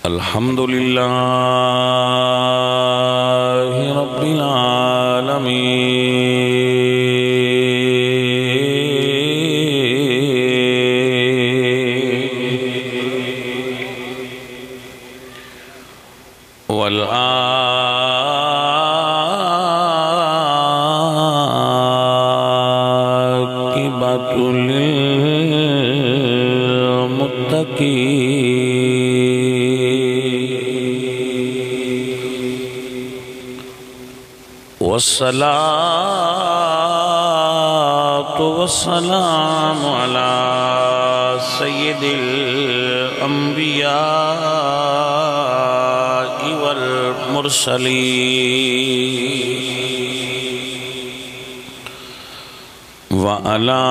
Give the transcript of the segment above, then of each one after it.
الحمدللہ رب العالمین والعاقبۃ للمتقین والصلاة والسلام على سید الانبیاء والمرسلین وعلى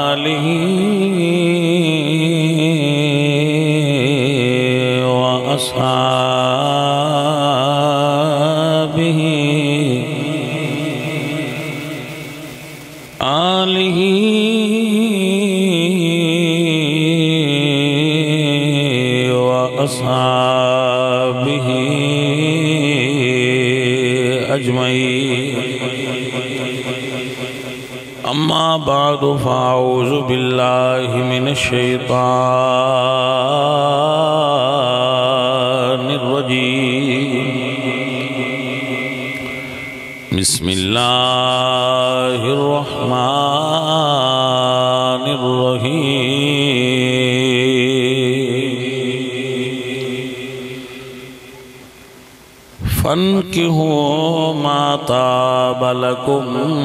آلہ وأصحابه أجمعين أما بعد فأعوذ بالله من الشيطان الرجيم بسم الله الرحمن الرحيم فانكحوا ما طاب لكم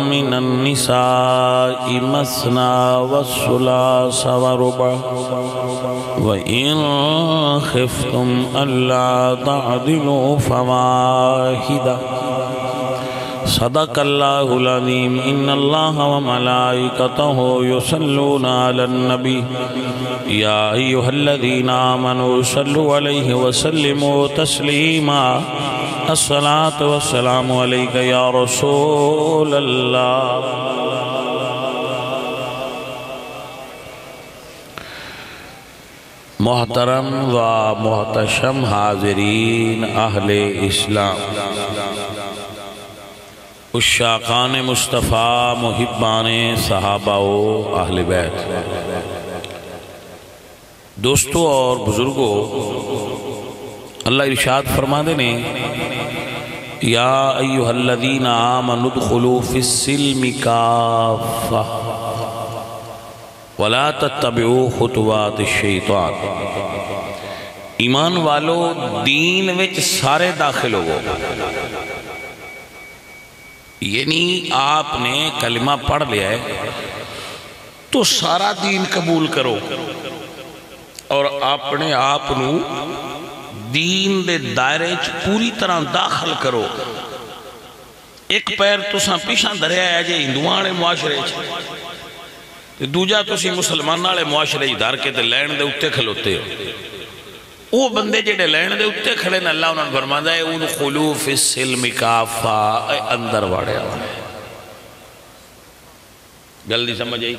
من النساء مثنى وثلاث ورباع وإن خفتم ألا تعدلوا فواحدة صدق اللہ العظیم ان اللہ وملائکتہ یصلون علی النبی یا ایہا الذین آمنوا صلوا علیہ وسلموا تسلیما الصلاة والسلام علیکہ یا رسول اللہ محترم و محتشم حاضرین اہل اسلام عشاقان مصطفیٰ محبان صحابہ و اہل بیت دوستو اور بزرگوں اللہ ارشاد فرما دینے یا ایہا الذین آمنوا ادخلوا فی السلم کافہ ولا تتبعوا خطوات الشیطان ایمان والو دین وچ سارے داخل ہو یعنی آپ نے کلمہ پڑھ لیا ہے تو سارا دین قبول کرو اور اپنے آپ نو دین دے دائرے پوری طرح داخل کرو ایک پیر تساں پیشاں دریا ہے جے ہندوانے معاشرے دوجہ تسی مسلمان والے معاشرے دار کے تے لین دے اتے کھلوتے ہو وہ بندے جڑے لین دے اتے کھڑے نے اللہ انہوں نے فرمایا ہے ادخلوا فی السلم کافہ اندر واڑے آنے جلدی سمجھ آئی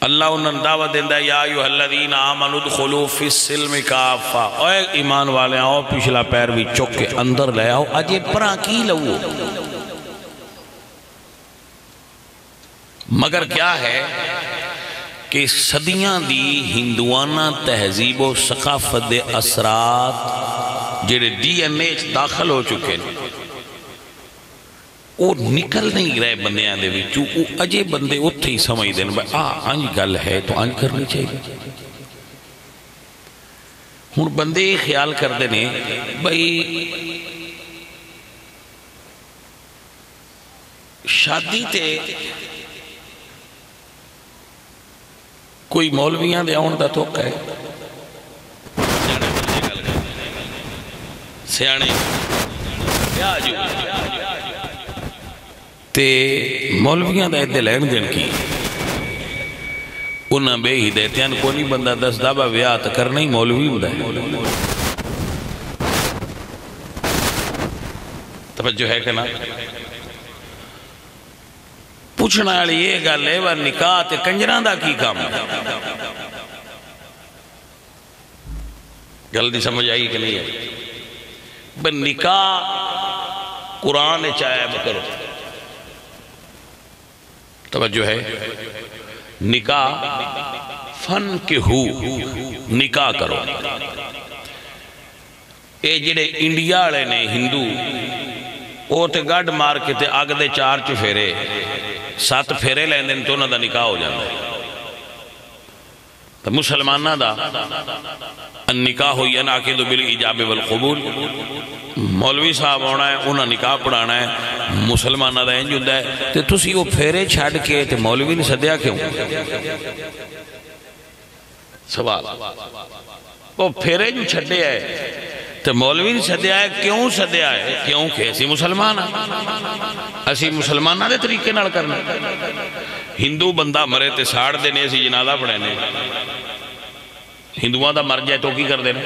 اللہ انہوں نے دعوت دیندہ ہے یا ایوہ الذین آمنوا ادخلوا فی السلم کافہ اے ایمان والے آؤ پچھلا پیر بھی چک کے اندر لے آؤ اجے پرا کی لو مگر کیا ہے کہ صدیاں دی ہندوانہ تہذیب و ثقافت دے اثرات جڑے ڈی این اے داخل ہو چکے ہیں وہ نکل نہیں رہے بندیاں دے بھی چونکہ اجے بندے اتھے ہی سمجھ دیں بھائی آنج گل ہے تو آنج کرنی چاہیے ہون بندے خیال کر دینے بھائی شادی تے کوئی مولویاں دے آن دا توقع ہے سیانے کیا جو تے مولویاں دا ایدے لین دین کی انہاں بے ہی دیتیاں کو نہیں بندہ دس دابا ویات کرنا ہی مولوی ہوں ہے توجہ ہے کہ نا پوچھنا ہے یہ گل ہے وہ نکاح تے کنجران دا کی کام ہے جلدی سمجھ آئی کہ نہیں ہے؟ بس نکاح قرآن چاہے کرو، توجہ ہے، نکاح فن کے ہو، نکاح کرو۔ اے جڑے انڈیا والے نے ہندو، وہ تے گڈ مار کے تے اگ دے 4 چفیرے 7 پھیرے لیندے تو انہاں دا نکاح ہو جاتا ہے۔ تو مسلمانہ دا النکاح ینعقد بالایجاب والقبول، مولوی صاحب ہونا ہے، انہاں نکاح پڑھانا ہے، مسلمانہ دا انج ہوندا ہے۔ تے تسی وہ پھیرے چھڈ کے تے مولوی نے سدیا کیوں؟ سوال، وہ پھیرے جو چھڈے ہے تو مولوی نے سدیا ہے، کیوں سدیا ہے؟ کیونکہ اسی مسلمان ہیں، اسی مسلمانہ دے طریقے نال کرنا۔ ہندو بندہ مرے تے ساڑ دینے، اسی جنازہ پڑھنے، ہندوان دا مر جائے تو کی کر دینے؟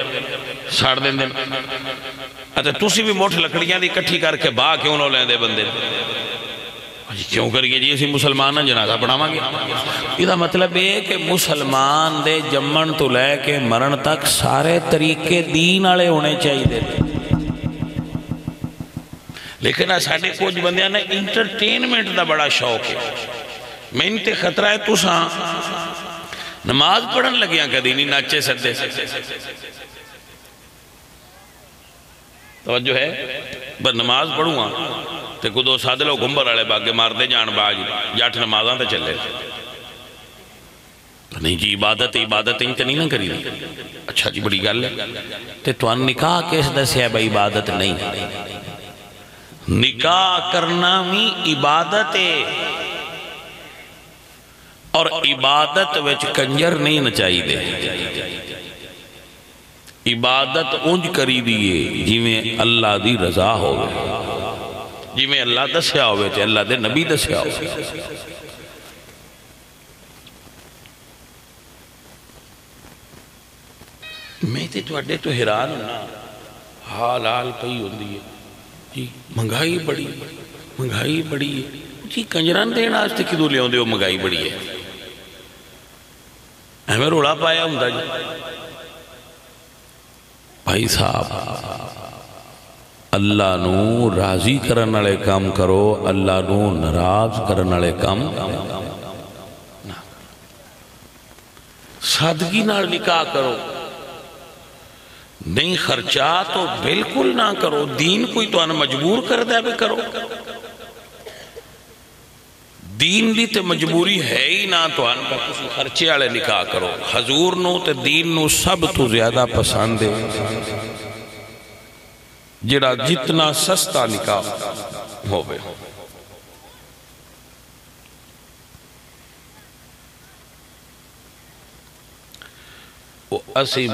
ساڑ دین دینے۔ اچھا تسی بھی موٹھ لکڑیاں دی کٹھی کر کے باہ کیوں نہ لیں دے بندے؟ کیوں کریے جی اسی مسلمان جنازہ پڑھاواں گے؟ یہ مطلب ہے کہ مسلمان دے جمن تو لے کے مرن تک سارے طریقے دین والے ہونے چاہیے، لیکن ساڈے کچھ بندیاں نے انٹرٹینمنٹ دا بڑا شوق ہے۔ میں انتے خطرہ ہے تساں نماز پڑھن لگیاں کدی نہیں ناچے سدے، توجہ ہے؟ بس نماز پڑھوں تے کو دو سادے لوگ گھمبر والے باگے مار دے جان باج جٹ نمازاں تے چلے، نہیں جی عبادت انت نہیں نہ کری دی۔ اچھا جی بڑی گل ہے، تے تو نکاح کیس دسیا بھائی عبادت نہیں؟ نکاح کرنا بھی عبادت ہے، اور عبادت وچ کنجر نہیں نچائی دے۔ عبادت انج کری دیئے جی میں اللہ دی رضا ہوئے، جی میں اللہ دسیا ہوئے تھے، اللہ دے نبی دسیا ہوئے۔ میں تے تو اڈے تو حیران ہونا، حال پئی ہوندی ہے جی مہنگائی بڑی ہے جی کنجران دینا آج تک کدو لے ہوندے ہو مہنگائی بڑی ہے، ہمیں روڑا پایا ہوندہ جی۔ بھائی صاحب اللہ نو راضی کرن والے کام کرو، اللہ نو ناراض کرن والے کام سادگی نال نکاح کرو، نہیں خرچہ تو بالکل نہ کرو، دین کوئی تو انہیں مجبور کر دے بھی کرو، دین دی تے مجبوری ہے ہی نہ تو انہیں خرچے والے نکاح کرو۔ حضور نو تے دین نو سب تو زیادہ پسند ہے جڑا جتنا سستا نکاح ہوئے۔ وہ اسی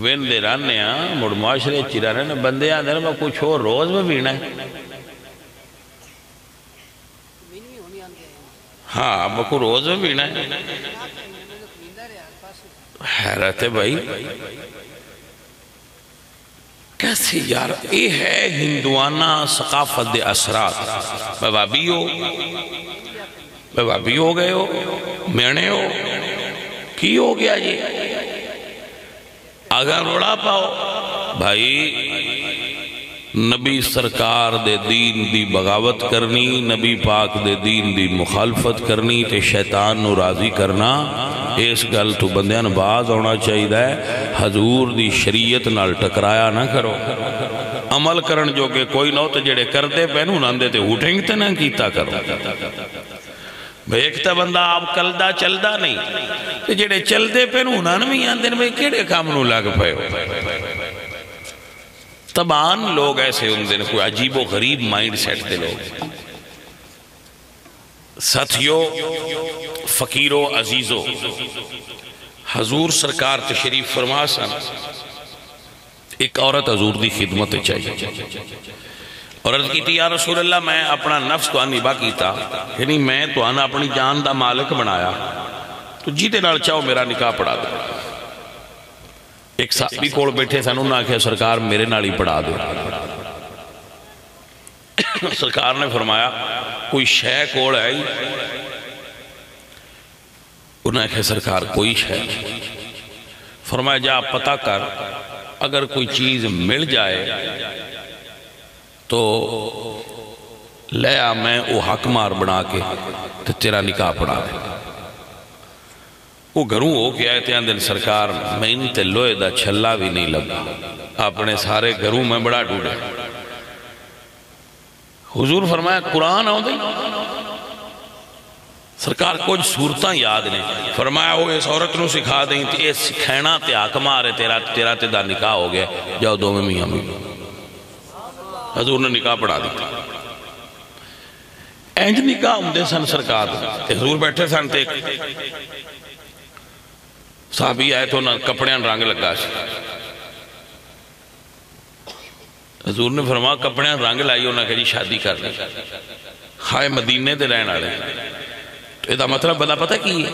وین دے رانے ہیں مڑ معاشرے چیرانے ہیں بندے آدھے میں کچھ ہو روز میں بینا ہے، ہاں بکو روز میں بینا ہے۔ حیرت ہے بھائی کیسے یار، یہ ہے ہندوانہ ثقافت دے اثرات۔ بابی ہو گئے ہو، مینے ہو کی ہو گیا جی؟ اگر روڑا پاؤ بھائی، نبی سرکار دے دین دی بغاوت کرنی، نبی پاک دے دین دی مخالفت کرنی تے شیطان نو راضی کرنا، اس گل تو بندیاں باز ہونا چاہیے ہے۔ حضور دی شریعت نال ٹکرایا نہ کرو، عمل کرن جو کہ کوئی نہ تے جڑے کر دے پہنو نہ دے تے اٹھیں تے نہ کیتا کرو۔ بھئی ایک تا بندہ آپ کلدہ چلدہ نہیں تے جڑے چل دے پہنو نہ بھی آن دن بھئی کیڑے کام نو لگ پہو۔ تمام لوگ ایسے ہوندے ہیں، کوئی عجیب و غریب مائنڈ سیٹ دے لوگ۔ ساتھیو فقیرو عزیزو، حضور سرکار تشریف فرما سن، ایک عورت حضور دی خدمت چاہیے، اور عرض کی تھی یا رسول اللہ میں اپنا نفس تو انبا کیتا، یعنی میں تو انا اپنی جان دا مالک بنایا، تو جیتے نال چاہو میرا نکاح پڑھا دو۔ ایک صحابی کوڑ بیٹھے سن، انہوں نے کہا سرکار میرے نال ہی پڑھا دو۔ سرکار نے فرمایا کوئی شے کوڑ ہے، انہوں نے کہا سرکار کوئی شے۔ فرمایا جا پتہ کر اگر کوئی چیز مل جائے تو لے آ میں وہ حق مار بنا کے تو تیرا نکاح پڑھا دے. وہ گھروں ہو کے آئے تھے اندر سرکار میں تے لوہے دا چھلا بھی نہیں لگا اپنے سارے گھروں میں بڑا ڈوڑے. حضور فرمایا قرآن آؤں دے سرکار کچھ صورتاں یاد نہیں. فرمایا وہ اس عورت نو سکھا دیں تے یہ سکھینا تے حق مارے تیرا تے دا نکاح ہو گیا جاؤ دو میں میاں بھی. حضور نے نکاح پڑھا دی. اینج نکاح ہوں سن سرکار حضور بیٹھے سن تے صحابی آئے تو نہ کپڑیاں رنگ لگا سی. حضور نے فرمایا کپڑیاں رنگ لائی انہاں کہ جی شادی کر لی. ہائے مدینے دے رہن والے تو یہ مطلب بدا پتہ کی ہے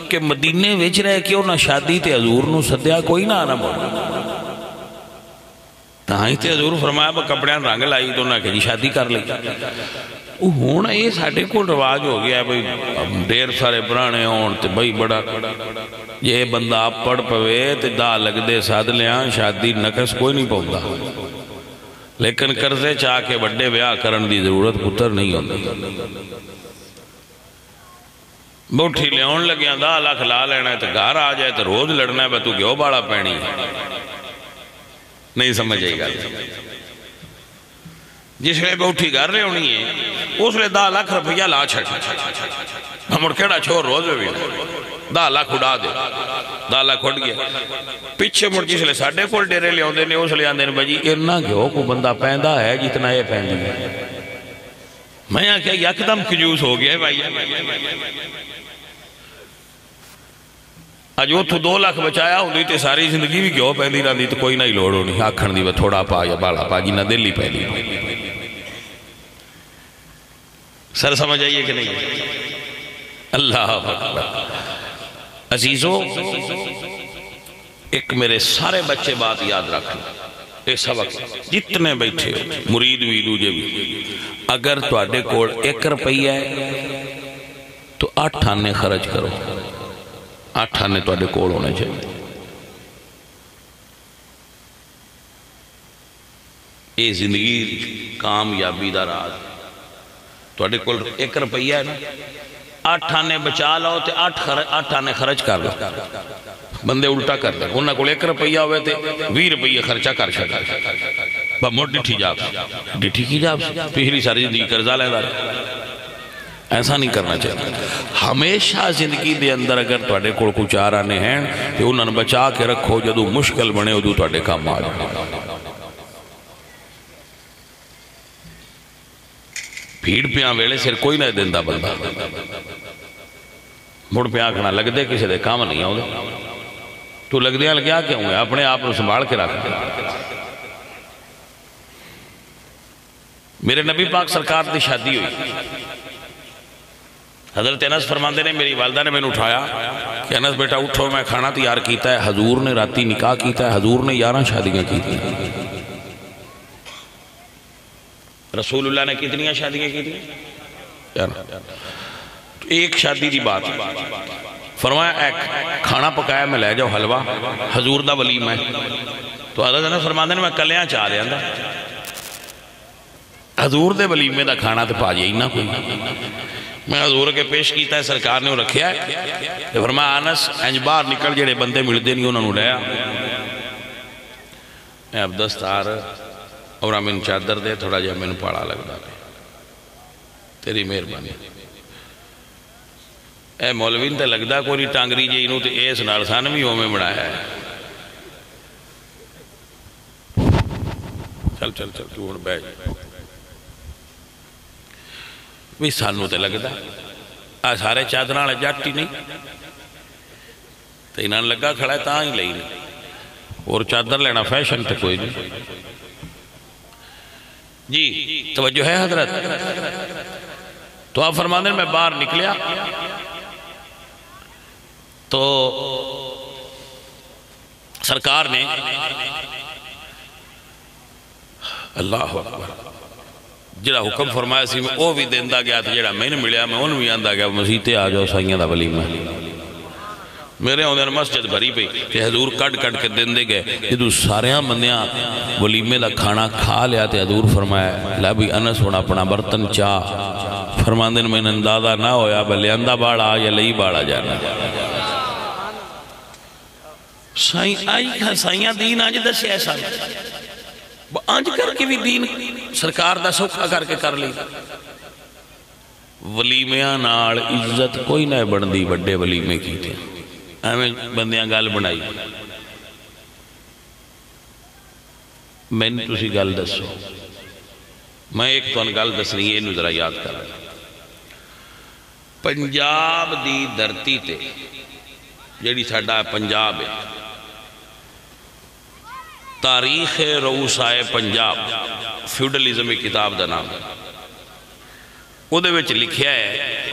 کہ مدینے وچ رہ کے انہاں شادی تے حضور نو سدیا کوئی نہ آنا بول تاہی تے حضور فرمایا با کپڑیاں رنگ لائی تو انہاں کہ جی شادی کر لی. ہونا یہ ساڑھے کو رواج ہو گیا ہے بھئی دیر سارے برانے ہون تے بھئی بڑا یہ بندہ آپ پڑھ پوے تے دا لگ دے ساتھ لیاں شادی نکس کوئی نہیں پہنگا لیکن کرزے چاہ کے بڑے بیاہ کرن دی ضرورت پتر نہیں ہوندی. بوٹھی لیون لگیاں دا لاکھ لا لینا ہے تو گھر آ جائے تو روز لڑنا ہے بہ تو گیو باڑا پینی ہے نہیں سمجھے گا. جس لئے بوٹھی گھر رہے ہونی ہے اس لئے 10 لاکھ روپیہ لا چھڑ ہمڑ کھڑا چھوڑ روز بھی 10 لاکھ اڑا دے 10 لاکھ اڑ گیا پیچھے مڑ جس لئے ساڑھے کول ڈیرے لے ہوندے نے اس لئے آندے نے بجی ارنا گیو کو بندہ پیندہ ہے جتنا یہ پیندہ ہے. میں یہاں کیا یکدم کجوس ہو گیا ہے بھائی آج وہ تو 2 لاکھ بچایا ہوندی تے ساری زندگی بھی گیو پیندی رہا دی تو کوئی نہیں لوڑ ہونی آکھن دی تھوڑا پا یا بالا پا جی نہ دل ہی پیندی. سر سمجھ آئیے کہ نہیں. اللہ اکبر. عزیزو ایک میرے سارے بچے بات یاد رکھ لیں اے سبق جتنے بیٹھے ہو مرید بھی دوجے بھی اگر تواڈے کوڑ 1 روپیہ ہے تو 8 آنے خرچ کرو 8 آنے تواڈے کوڑ ہونے چاہیے. یہ زندگی کامیابی دا راز تواڈے کول 1 روپیہ ہے نا 8 آنے بچا لو تے 8 آنے خرچ کر لو. بندے الٹا کر دیں انہاں کول 1 روپیہ ہوئے تے 20 روپیہ خرچہ کر شکا با موٹ ڈٹھی جاب ڈٹھی کی جاب پہلی ساری زندگی قرضہ لے دار. ایسا نہیں کرنا چاہیے. ہمیشہ زندگی دے اندر اگر تواڈے کول کو 4 آنے ہیں تے انہاں نے بچا کے رکھو جدو مشکل بنے ادو تواڈے کام آ جائے. بھیڑ پیاں ویلے سر کوئی نہ دیندہ بندہ مڑ پیاں کھنا لگ دے کسی دے کام نہیں آؤ دے تو لگ دیا لگیا کیا ہوں گے اپنے آپ نے سنبھال کے رکھ میرے نبی پاک سرکار دی شادی ہوئی. حضرت انس فرماندے نے میری والدہ نے میں نے اٹھایا کہ انس بیٹا اٹھو میں کھانا تیار کیتا ہے. حضور نے راتی نکاح کیتا ہے. حضور نے 11 شادیاں کی تھی. رسول اللہ نے کتنی شادیاں کی تھی؟ ایک شادی دی بات فرمایا ایک کھانا پکایا میں لے جاؤ حلوہ حضور دا ولیمہ ہے. تو حضرت انس فرماندے نے میں کلیاں چاہ لیا دا حضور دے ولیمے دا کھانا تے پا جائی نہ کوئی. میں حضور کے پیش کیتا ہے سرکار نے رکھیا ہے. فرمایا انس انج باہر نکل جڑے بندے ملدے نہیں انہوں نے لیا میں اب دستار اور میں چادر دے تھوڑا جا میں پاڑا لگتا ہے تیری مہربانی. اے مولوین تے لگدا کوئی ٹانگری جی انہوں تے ایس نالسان بھی ہو میں بڑھایا ہے. چل چل چل تو ہن بیٹھ بھی سانوں تے لگدا آ سارے چادراں والے جٹ ہی نہیں تے انہاں لگا کھڑا ہے تاں ہی لئی نہیں اور چادر لینا فیشن تے کوئی نہیں. جی توجہ ہے حضرت. تو آپ فرماندے میں باہر نکلیا تو سرکار نے اللہ اکبر جڑا حکم فرمایا سی میں وہ بھی دیندہ گیا تھا. جڑا میں نے ملیا میں انہوں بھی آندہ گیا مسیح تے آ جاؤ سائیاں دا ولیمہ میرے ہوندے مسجد بھری پئی تے حضور کڈ کڈ کے دیندے گئے جدوں ساریاں بندیاں ولیمے دا کھانا کھا لیا تے حضور فرمایا لے بھی انس ہن اپنا برتن چاہ فرماندے میں اندازہ نہ ہویا بلے اندہ باڑا یا لئی باڑا جانا سائیں آئی کھا سائیاں دین آج دس ایسا آج کر کے بھی دین سرکار دا سوکھا کر کے کر لی ولیمیاں نال عزت کوئی نہ بڑھدی بڑے ولیمے کی تھے ہمیں بندیاں گال بنائی میں نے تسی گال دسو میں ایک تو ان گال دس نہیں ہے ذرا یاد کر رہا پنجاب دی دھرتی تے جیڑی ساڈا پنجاب ہے تاریخ رؤسائے پنجاب فیوڈلزم کی کتاب دا نام وہ دے وچ لکھیا ہے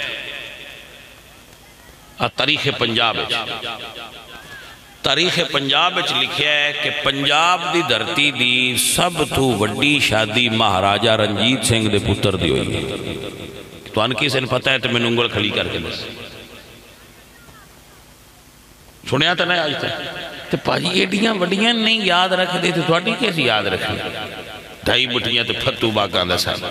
تاریخ پنجاب تاریخ پنجاب وچ لکھیا ہے کہ پنجاب دی دھرتی دی سب تو وڈی شادی مہاراجہ رنجیت سنگھ دے پتر دی ہوئی ہے تو ان کی سے پتہ ہے تو میں ننگل کھلی کر کے بس سنیا تھا نا آج تک تو پاجی ایڈیاں وڈیاں نہیں یاد رکھ دے تو تھوڑی کیسی یاد رکھ دے ڈھائی بٹیاں تو پھتو باقاں دا صاحب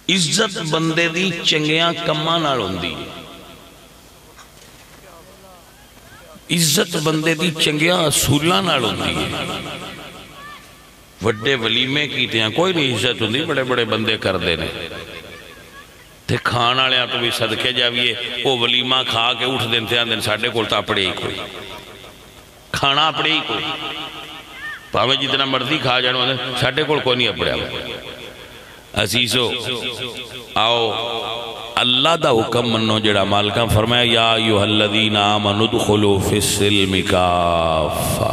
عزت بندے دی چنگیاں کماں نال ہوندی عزت بندے دی چنگیاں اصولاں نال ہوندی ہے وڈے ولیمے کیتے ہیں کوئی نہیں عزت ہوندی بڑے بڑے بندے کر دینے تے کھانا لیا تو بھی صدقے جاویے وہ ولیمہ کھا کے اٹھ دین تھے دن ساڑھے کول تا اپڑے ہی کوئی کھانا اپڑے ہی کوئی پاوے جتنا مرضی کھا جانو ساڑھے کول کوئی نہیں اپڑے عزیزو آؤ اللہ دا حکم منو جڑا مالکاں فرمایا یا ایوہ الذین آمنوا ادخلوا فی السلم کافہ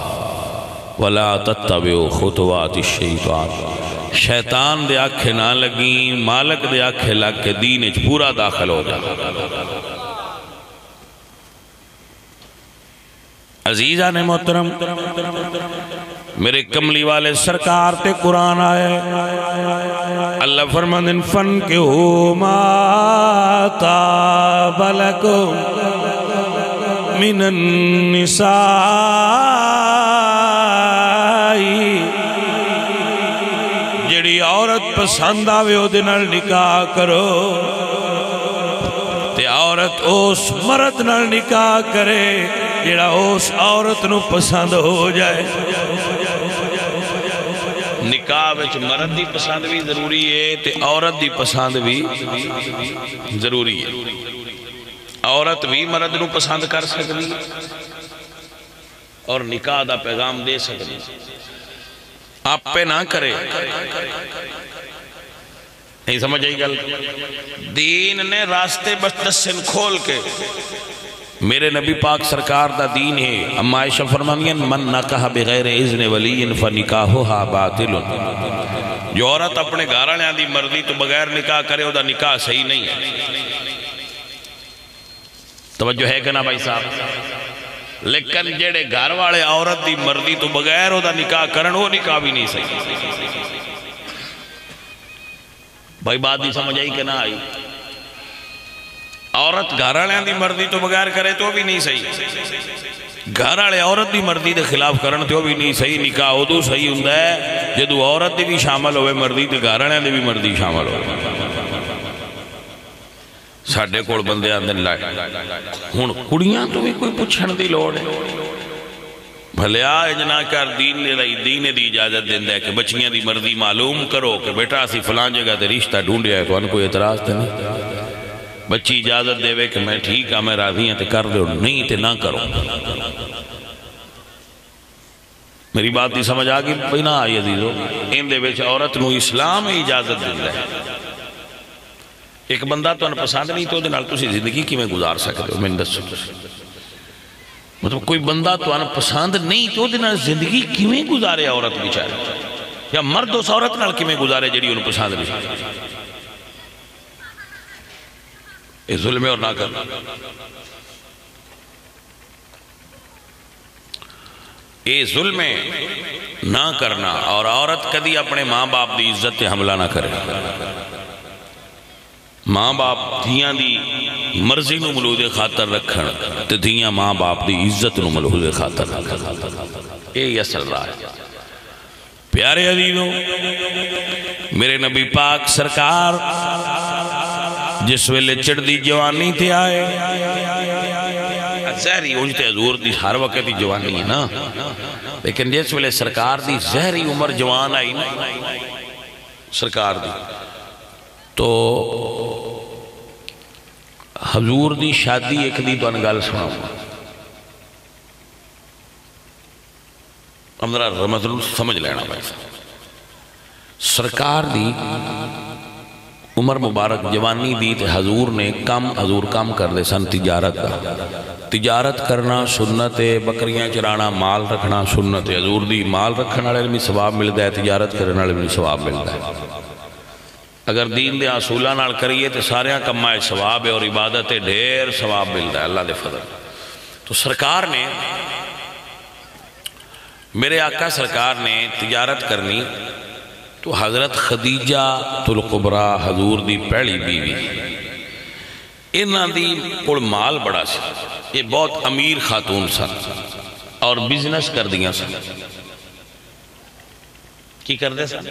ولا تتبعوا خطوات الشیطان شیطان دے آنکھیں نہ لگیں مالک دے آنکھیں لگ کے دین اچھ پورا داخل ہو جا عزیزان محترم میرے کملی والے سرکار تے قرآن آئے اللہ فرماندن فن کے ہو ما تاب لکم من النساء جڑی عورت پسند آوے او دنال نکاح کرو تے عورت اس مرد نال نکاح کرے جڑا اس عورت نو پسند ہو جائے نکاح وچ مرد دی پسند بھی ضروری ہے تے عورت دی پسند بھی ضروری ہے عورت بھی مرد نو پسند کر سکتی اور نکاح دا پیغام دے سکتی آپ پہ نہ کرے نہیں سمجھ آئی گل دین نے راستے بس دسن کھول کے میرے نبی پاک سرکار دا دین ہے اما عائشہ فرمانیاں من نکاح بغیر اذن ولی فنکاحھا باطل جو عورت اپنے گھر والے دی مرضی تو بغیر نکاح کرے او دا نکاح صحیح نہیں ہے توجہ ہے کہ نا بھائی صاحب لیکن جڑے گھر والے عورت دی مرضی تو بغیر او دا نکاح کرن وہ نکاح بھی نہیں صحیح بھائی بات نہیں سمجھ آئی کہ نہ آئی عورت گھر والے دی مرضی تو بغیر کرے تو بھی نہیں صحیح گھر والے عورت دی مرضی دے خلاف کرن تو بھی نہیں صحیح نکاح ادو صحیح ہوندا ہے جدو عورت دی بھی شامل ہوئے مرضی تے گھر والے دی بھی مرضی شامل ہوئے ساڈے کول بندے آندے لائے ہن کڑیاں تو بھی کوئی پوچھن دی لوڑ ہے بھلیا اجنا کر دین دی اجازت دیندا ہے کہ بچیاں دی مرضی معلوم کرو کہ بیٹا اسی فلان جگہ تے رشتہ ڈھونڈیا ہے تو ان کوئی اعتراض تے نہیں بچی اجازت دے وے کہ میں ٹھیک ہاں میں راضی ہیں تے کر دے نہیں تے نہ کرو میری بات نہیں سمجھ آگی بھئی نہ آئی عزیزو ان دے وچ عورت نو اسلام اجازت دیندا ہے ایک بندہ تو ان پسند نہیں تو دنال تسی زندگی کی میں گزار سکتے ہو میں دسو مطلب کوئی بندہ تو ان پسند نہیں تو دنال زندگی کی میں گزارے عورت بیچارے یا مرد اس عورت نال کی میں گزارے جڑی ان پسند نہیں یہ ظلم ہے اور نہ کرنا یہ ظلم ہے نہ کرنا اور عورت کدی اپنے ماں باپ دی عزت تے حملہ نہ کرے ماں باپ دھیاں دی مرضی نو ملحوظ خاطر رکھن تے دھیاں ماں باپ دی عزت نو ملحوظ خاطر رکھن، یہ اصل راہ ہے۔ پیارے عزیزوں، میرے نبی پاک سرکار جس ویلے چڑھدی جوانی تے آئے، زہری اونجتے حضور دی ہر وقت دی جوانی ہے نا، لیکن جس ویلے سرکار دی زہری عمر جوان آئی نا سرکار دی، تو حضور دی شادی ایک دی تو انگال سناؤں امدرہ رمضان سمجھ لینا بھائی۔ سرکار دی عمر مبارک جوانی دی تے حضور کام کر دے سن تجارت کا، تجارت کرنا سنت ہے، بکریاں چرانا مال رکھنا سنت ہے، حضور دی مال رکھنا والے بھی ثواب ملتا ہے، تجارت کرنے والے بھی ثواب ملتا ہے۔ اگر دین دے اصولہ نال کریے تو سارے کمائے ثواب ہے اور عبادت ڈھیر ثواب ملتا ہے اللہ دے فضل۔ تو سرکار نے، میرے آقا سرکار نے تجارت کرنی تو حضرت خدیجہ الکبریٰ حضور دی پہلی بیوی، انہاں دی کوڑ مال بڑا سی، یہ بہت امیر خاتون سن اور بزنس کر دیا سن۔ کی کر دے سن؟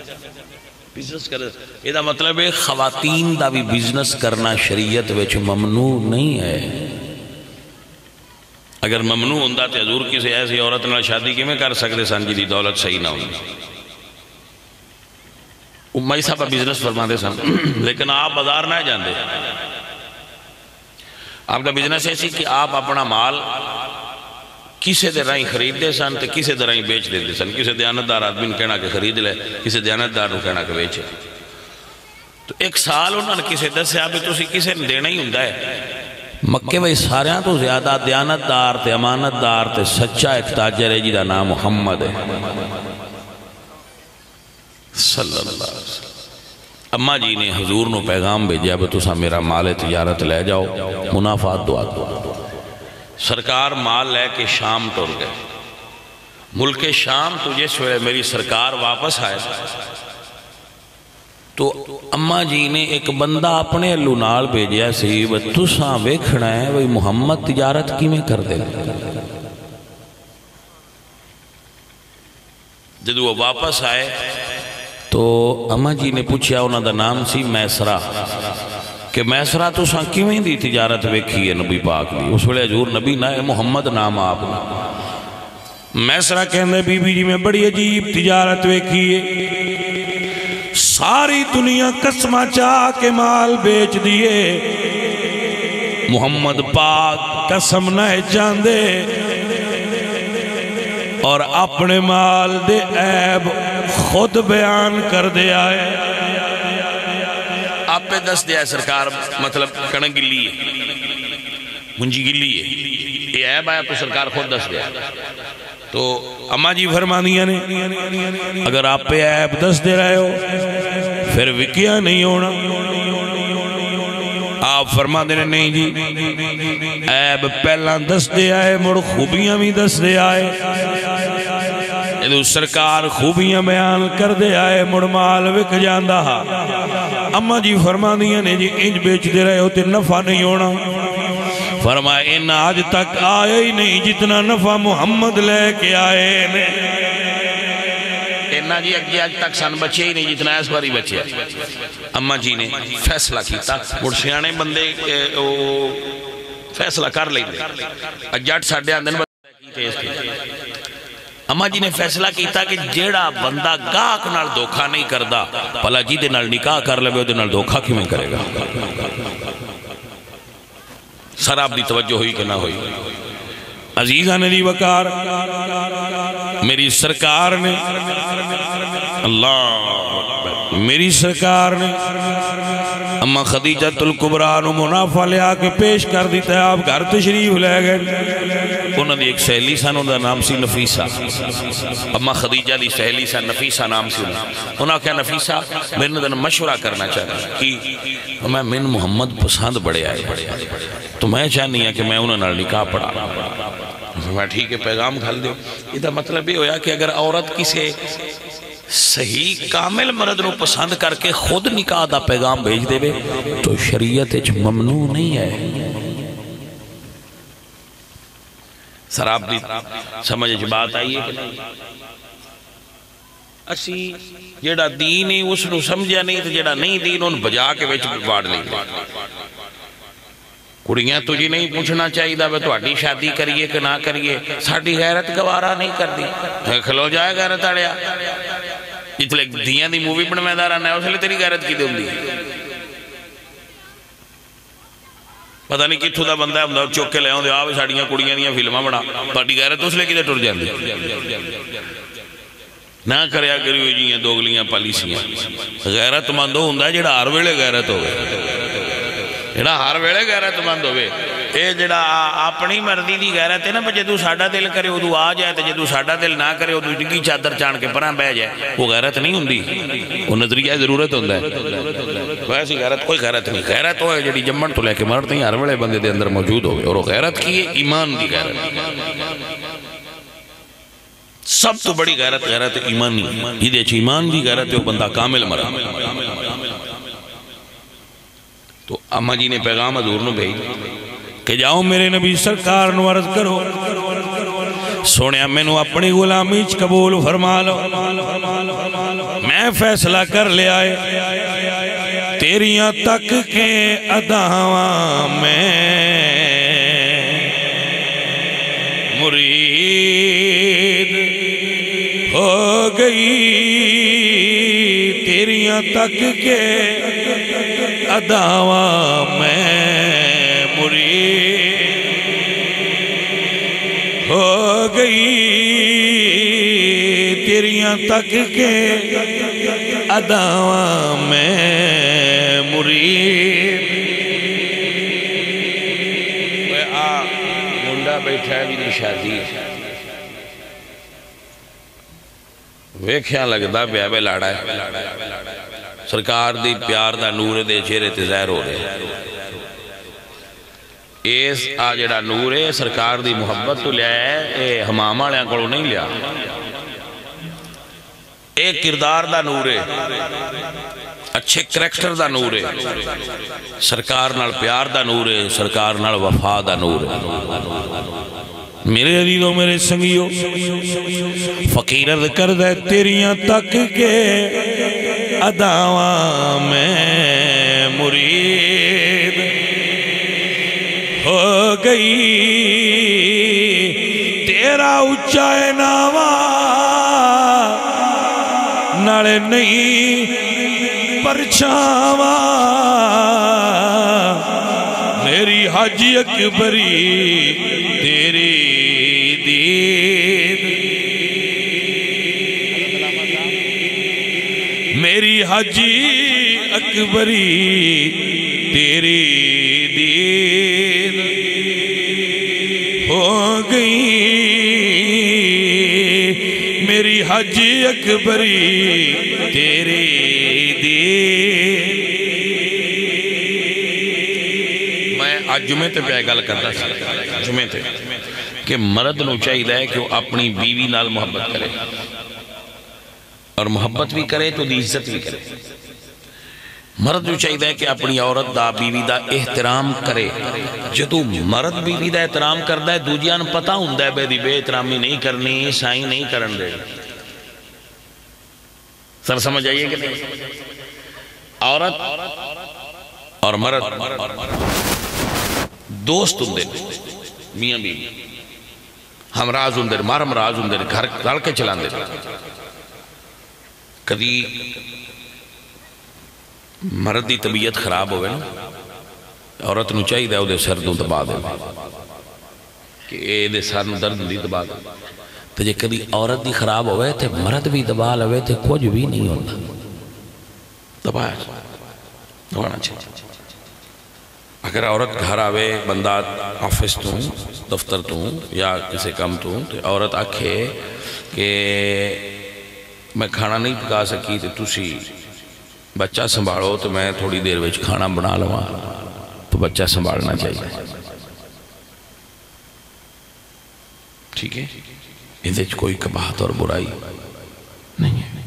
بزنس کر دے سن۔ یہ دا مطلب ہے خواتین دا بھی بزنس کرنا شریعت وچ ممنوع نہیں ہے۔ اگر ممنوع ہوندہ تو حضور کسی ایسی عورت نال شادی کی میں کر سکتے سن جی دی دولت صحیح نہ ہوئی۔ امائی صاحبہ بزنس فرما دے سن، لیکن آپ بازار نہ جاندے۔ آپ کا بزنس ایسی کہ آپ اپنا مال کسی دے رائیں خرید دے سن تو کسی دے رائیں بیچ دے سن۔ کسی دیانتدار آدمی نے کہنا کہ خرید لے، کسی دیانتدار نے کہنا کہ بیچے۔ تو ایک سال انہوں نے کسی دس آپ تسی کسی نے دینا ہی ہوندہ ہے۔ مکے وہی ساریاں تو زیادہ دیانتدار تے امانتدار تے سچا ایک تاجر ہے جی دا نام محمد ہے صلی اللہ علیہ وسلم۔ اماں جی نے حضور نو پیغام بھیجیا بے تسا میرا مال تجارت لے جاؤ، منافعات دعا دعا۔ سرکار مال لے کے شام ٹر گئے، ملک شام تو جس ویلے میری سرکار واپس آئے تو اماں جی نے ایک بندہ اپنے اللہ نال بھیجیا سی وہ تساں ویکھنا ہے وہی محمد تجارت کی میں کر دے۔ جب وہ واپس آئے تو اماں جی نے پوچھا انہوں دا نام سی میسرہ کہ میسرہ تساں کیویں دی تجارت ویکھی ہے نبی پاک دی؟ اس ویلے حضور نبی نہ ہے، محمد نام آپ نے۔ میسرہ کہندے بی بی جی میں بڑی عجیب تجارت ویکھی ہے، ساری دنیا قسمہ چاہ کے مال بیچ دیئے، محمد پاک قسم نہ جاندے اور اپنے مال دے عیب خود بیان کر دے آئے۔ آپ پہ دس دیا ہے سرکار، مطلب کڑن گلی ہے، منجی گلی ہے، یہ عیب آیا تو سرکار خود دس دیا۔ تو اماں جی فرما دیا نے اگر آپ پہ عیب دس دے رہے ہو پھر وکیا نہیں ہونا۔ آپ فرما دینے نہیں جی عیب پہلا دس دے آئے مڑ خوبیاں بھی دس دے آئے، سرکار خوبیاں بیان کر دے آئے مڑ مال وک جاندہ۔ اماں جی فرما دیا نے جی انج بیچ دے رہے ہو تے نفع نہیں ہونا۔ فرمائے ان آج تک آئے ہی نہیں جتنا نفع محمد لے کے آئے نے۔ انہا جی اگے آج تک سن بچے ہی نہیں جتنا اس باری بچے۔ اماں جی نے فیصلہ کیتا، مرسیانے بندے فیصلہ کر لیں دے جٹ ساڑھے آندن اماں جی نے فیصلہ کیتا کہ جیڑا بندہ گاہک نال دھوکھا نہیں کردا پلا جی دے نال نکاح کر لے دے نال دھوکھا کیوں میں کرے گا؟ سر آپ دی توجہ ہوئی کہ نہ ہوئی؟ عزیزہ نے دی وقار میری سرکار نے اللہ میری سرکار نے اماں خدیجہ الکبریٰ نو منافع لے آکے پیش کر دیتا ہے۔ آپ گھر تشریف لے گئے، انہوں نے ایک سہیلی سن انہوں نام سی نفیسہ، اماں خدیجہ دی سہیلی سن نفیسہ نام سی انہوں نے کہا نفیسہ میں نے مشورہ کرنا چاہتا کہ میں محمد پسند بڑے آئے تو میں چاہنی ہے کہ میں انہوں نے نکاح پڑھا۔ میں ٹھیک ہے پیغام کھل دیو۔ یہ مطلب یہ ہویا کہ اگر عورت کسی صحیح کامل مرد نو پسند کر کے خود نکاح دا پیغام بھیج دے تو شریعت ممنوع نہیں ہے۔ سر آپ بھی سمجھ بات آئی ہے کہ نہیں؟ اسی جیڑا دین ہے اس نو سمجھا نہیں تو جیڑا نہیں دین ان بجا کے وچ باڑ لیں گے. کڑیاں تجھے نہیں پوچھنا چاہیے دا تو اڈی شادی کریے کہ نہ کریے، ساڑی غیرت گوارا نہیں کر دی. کھلو جائے غیرت آڑیا اتلے دیاں دی مووی بن میں دارا نہ اس لئے تیری غیرت کی دے ہوں دی. پتہ نہیں کتھو دا بندہ ہے چوک کے لے ہوں دے آوے ساڑیاں کڑیاں دیاں فلمہ بنا تاڑی غیرت اس لئے کی دے ٹر جائیں دی. نہ کریا کری ہوئی جیاں دوگلیاں پالیسیاں. غیرت مند ہوں دا جڑا ہر ویلے غیرت ہوئے، جڑا ہر ویلے غیرت مند ہوئے. اے جڑا اپنی مرضی دی غیرت ہے نا جدو ساڑا دل کرے ادو آ جائے تو جدو ساڑا دل نہ کرے ادو ڈگی چادر چان کے پرہاں بہ جائے، وہ غیرت نہیں ہوں دی. وہ نظریہ ضرورت ہوں دا ہے. ویسی غیرت کوئی غیرت نہیں. غیرت ہوئے جڑی جمن تو لے کے مرد نہیں ہر ویلے بندے دے اندر موجود ہوئے. اور وہ غیرت کی ہے ایمان دی غیرت. سب تو بڑی غیرت غیرت ایمانی. یہ دے چھے ایمان دی غیرت ہے وہ بندہ کامل مرا. تو اماں جی نے پیغام حضور نو بھیج کہ جاؤ میرے نبی سرکار نو عرض کرو سونیا میں نو اپنی غلامی قبول فرما لو. میں فیصلہ کر لے آئے تیریاں تک کے اداواں میں مرید ہو گئی. تیریاں تک کے اداواں میں مرید ہو گئی. تیریاں تک کے اداواں میں مرید. منڈا بیٹھا ہے جی شادی ویکھیاں لگدا بیا بے لاڑا ہے. سرکار دی پیار دا نور دے چہرے تے ظاہر ہو رہے. اس آجڑا نور ہے سرکار دی محبت تو لیا ہے. اے ہمام آلیاں کڑو نہیں لیا. ایک کردار دا نور ہے، اچھے کریکٹر دا نور ہے، سرکار نال پیار دا نور ہے، سرکار نال وفا دا نور ہے. میرے عزیزوں میرے سنگیوں فقیر عرض کردہ تیریاں تک کے اداواں میں مرید ہو گئی. تیرا اچھائے ناوا نڑے نہیں پرچھاوا. میری حاجی اکبری تیری دید، میری حاجی اکبری تیری دید ہو گئی. میری حاجی اکبری تیری دید. میں آج جمعے تے پہ گل کرتا سا جمعے تے کہ مرد نو چاہیے ہے کہ وہ اپنی بیوی نال محبت کرے اور محبت بھی کرے تو دی عزت بھی کرے. مرد نو چاہیے ہے کہ اپنی عورت دا بیوی دا احترام کرے. جدو مرد بیوی دا احترام کردہ ہے دوجیاں پتہ ہوں ہے بے دی بے احترامی نہیں کرنی، سائیں نہیں کرن دے. سر سمجھ آئیے کہ نہیں؟ عورت اور مرد دوست ہوں دے میاں بیوی ہمراز ہوں دے مارم راز ہوں دے گھر رل کے چلان دے. کدی مرد دی طبیعت خراب ہوئے نا عورت نو چاہیے دے او دے سر دوں دبا دے کہ اے دے سر نو درد دی دبا دے. تو جے کدی عورت دی خراب ہوئے تھے مرد بھی دبا لوے تھے کچھ بھی نہیں ہوتا. دبایا دبانا چاہیے. اگر عورت گھر آوے بندہ آفس تو دفتر تو یا کسی کام تو عورت آکھے کہ میں کھانا نہیں پکا سکی تو تسی بچہ سنبھالو تو میں تھوڑی دیر وچ کھانا بنا لوں تو بچہ سنبھالنا چاہیے. ٹھیک ہے اندھے کوئی قباحت اور برائی نہیں ہے.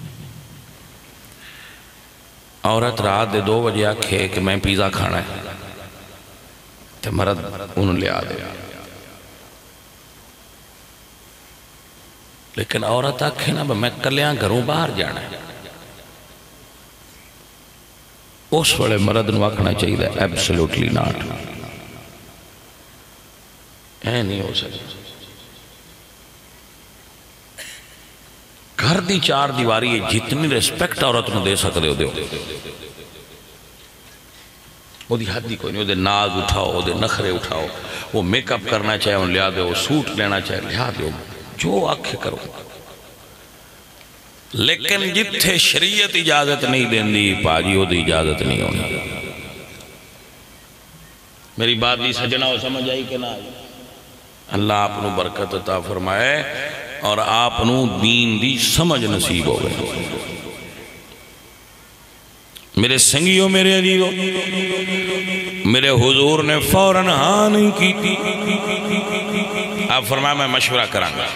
عورت رات دے 2 بجے آکھے کہ میں پیزا کھانا ہے تو مرد انہوں لے آ دے لیکن عورت آکھے نا میں کلیاں گھروں باہر جانا ہے، اس وڑے مرد نو آکھنا چاہیے ایبسولوٹلی ناٹ، اے نہیں ہو سکتا۔ گھر دی چار دیواری ہے، جتنی ریسپیکٹ عورت نو دے سکتے ہو دیو، وہ دی حد ہی کوئی نہیں، وہ دے ناز اٹھاؤ، وہ دے نخرے اٹھاؤ، وہ میک اپ کرنا چاہے ان لیا دے، وہ سوٹ لینا چاہے لیا دے، جو آکھے کرو۔ لیکن جتھے شریعت اجازت نہیں دین دی پاجی وہ دی اجازت نہیں ہونی۔ میری بات دی سجنہ ہو سمجھ آئی کہ نہ آئی؟ اللہ آپ نو برکت عطا فرمائے اور آپ نو دین دی سمجھ نصیب ہو گئے۔ میرے سنگیوں، میرے عزیزوں، میرے حضور نے فوراً ہاں نہیں کی تھی۔ آپ فرمایا میں مشورہ کروں گا۔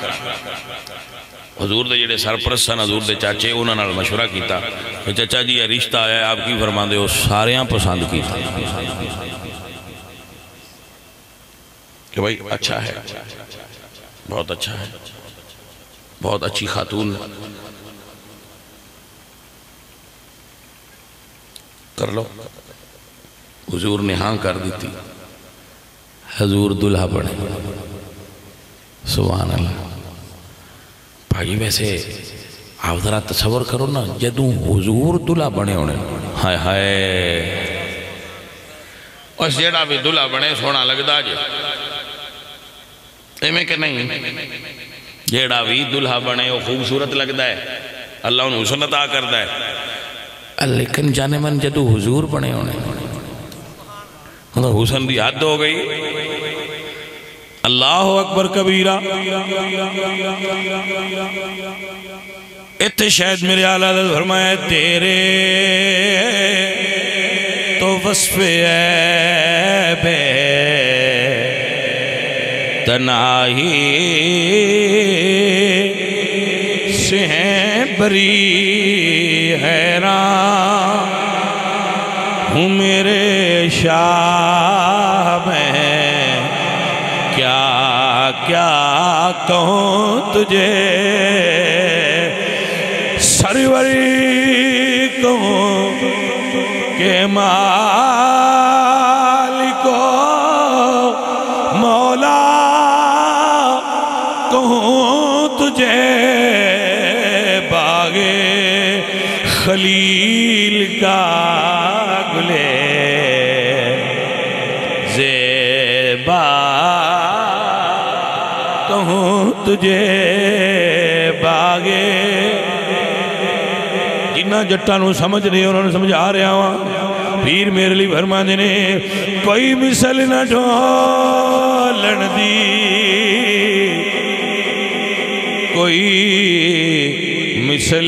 حضور دے جڑے سرپرست سن، حضور دے چاچے، انہوں نے مشورہ کیتا کہ چچا جی یہ رشتہ آیا ہے، آپ کی فرما دے ہو؟ ساریاں پسند کی کہ بھائی اچھا ہے، بہت اچھا ہے، بہت اچھی خاتون، کر لو۔ حضور نے ہاں کر دی تھی، حضور دلہا بنے۔ سبحان اللہ۔ بھائی ویسے آپ ذرا تصور کرو نا، جدوں حضور دلہا بنے ہونے، ہائے ہائے، اس جیڑا بھی دلہا بنے سونا لگدا جے، ایمیں کہ نہیں؟ جیڑا بھی دلہا بنے وہ خوبصورت لگدا ہے، اللہ انہوں حسن عطا کردا ہے۔ لیکن جانے من جدو حضور بنے ہونے، حسن دی حد ہو گئی۔ اللہ اکبر کبیرہ۔ اتنے شاید میرے آلہ حضرت فرمایا تیرے تو وصف عیب تنہائی سے ہیں بری، حیران ہوں میرے شاہ میں کیا کیا کہوں تجھے، سروری کہوں کہ مالکو مولا کہوں تجھے، باغے خلیل کا گلے زیبا کہوں تجھے، باغے۔ جنہ جٹا نو سمجھ رہے انہوں نے سمجھا رہا ہوں، پیر میرے لیے فرما دینے کوئی مثل نہ ڈھولن دی، کوئی مثل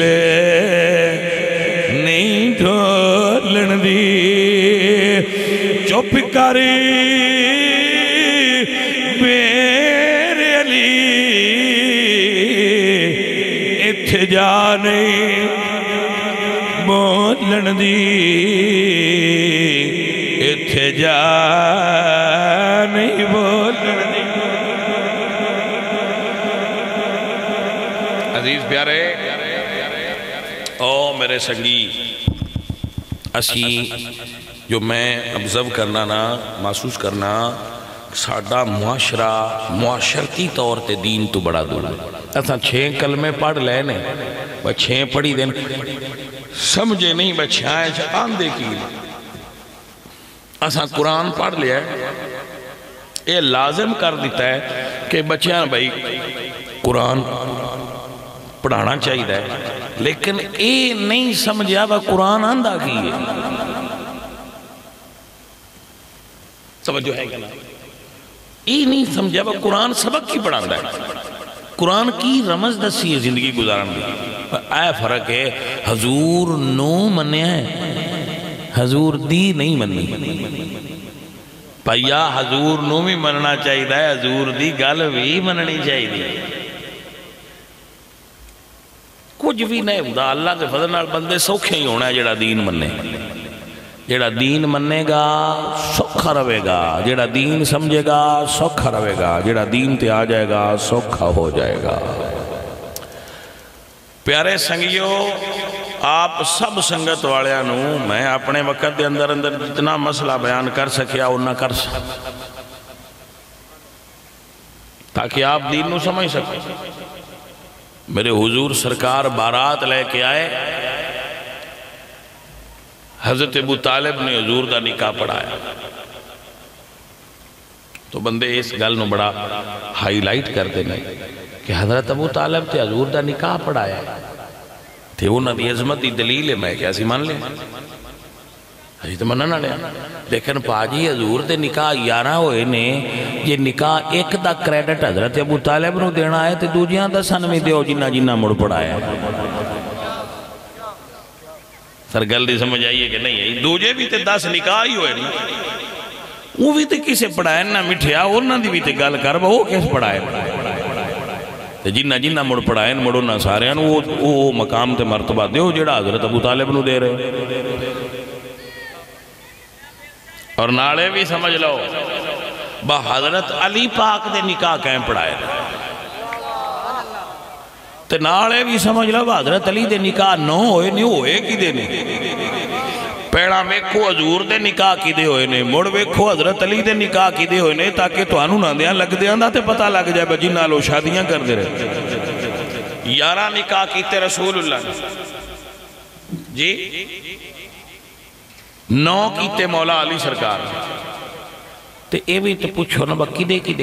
نہیں ڈھولن دی، چپ کری میرے علی اتھے جا نہیں بولن دی، اتھے جا نہیں بولن دی۔ عزیز پیارے او میرے سنگی، اسی جو میں ابزرو کرنا نا محسوس کرنا، ساڑھا معاشرہ معاشرتی طور تے دین تو بڑا دور ہے۔ ایسا 6 کلمے پڑھ لے نے، وہ 6 پڑھی دین سمجھے نہیں، وہ 6 آندے کی۔ ایسا قرآن پڑھ لیا ہے، یہ لازم کر دیتا ہے کہ بچیاں بھائی قرآن پڑھانا چاہیے ہے، لیکن اے نہیں سمجھا وہ قرآن آندہ کی ہے۔ توجہ ہے کہ نا؟ اے نہیں سمجھا وہ قرآن سبق کی پڑھاندہ ہے، قرآن کی رمز دسی ہے زندگی گزارن دی۔ اے فرق ہے، حضور نو منیا ہے، حضور دی نہیں منی۔ پہیا حضور نو بھی مننا چاہیے ہے، حضور دی گل بھی مننی چاہیے۔ کچھ بھی نہیں ہوتا، اللہ کے فضل نال بندے سوکھے ہی ہونا ہے۔ جڑا دین مننے، جڑا دین مننے گا سوکھا رہے گا، جڑا دین سمجھے گا سوکھا رہے گا، جڑا دین تے آ جائے گا سوکھا ہو جائے گا۔ پیارے سنگیو آپ سب سنگت والیاں میں اپنے وقت دے اندر جتنا مسئلہ بیان کر سکیا انہا کر سکیا تاکہ آپ دین نو سمجھ سکیں۔ میرے حضور سرکار بارات لے کے آئے، حضرت ابو طالب نے حضور دا نکاح پڑھایا، تو بندے اس گل نو بڑا ہائی لائٹ کر دینے کہ حضرت ابو طالب تے حضور دا نکاح پڑھایا تھے، انہاں دی عظمت دی دلیل ہے، میں کیسی مان لیں حجی تو مننا لیا، لیکن پاجی حضور دے نکاح 11 ہوئے نے، یہ نکاح ایک دا کریڈٹ حضرت ابو طالب نو دینا ہے تے دوجیاں دا سنوی دیو جنہ جنہ مڑ پڑھایا ہے۔ سر گل دی سمجھ آئیے کہ نہیں ہے، دوجے بھی تے 10 نکاح ہی ہوئے نہیں، وہ بھی تے کسے پڑھائے نہ مٹھیا، انہاں دی بھی تے گل کر وہ کس پڑھائے جنہ جنہ مڑ پڑھائے مڑو نہ سارے وہ مقام تے مرتبہ دیو جڑا حضرت ابو طالب نو دے رہے۔ اور نالے بھی سمجھ لو با حضرت علی پاک دے نکاح کہیں پڑھائے تے نالے بھی سمجھ لو با حضرت علی دے نکاح نو ہوئے نہیں ہوئے کی دے نہیں، پیڑا ویکھو حضور دے نکاح کی دے ہوئے نہیں، مڑ ویکھو حضرت علی دے نکاح کی دے ہوئے نہیں، تاکہ تو آنو نہ دیاں لگ دیاں دا تے پتہ لگ جائے بجی نالو شادیاں کر دے رہے۔ 11 نکاح کیتے رسول اللہ جی، 9 کیتے مولا علی سرکار تے اے بھی تے پوچھو نا بکی دے کی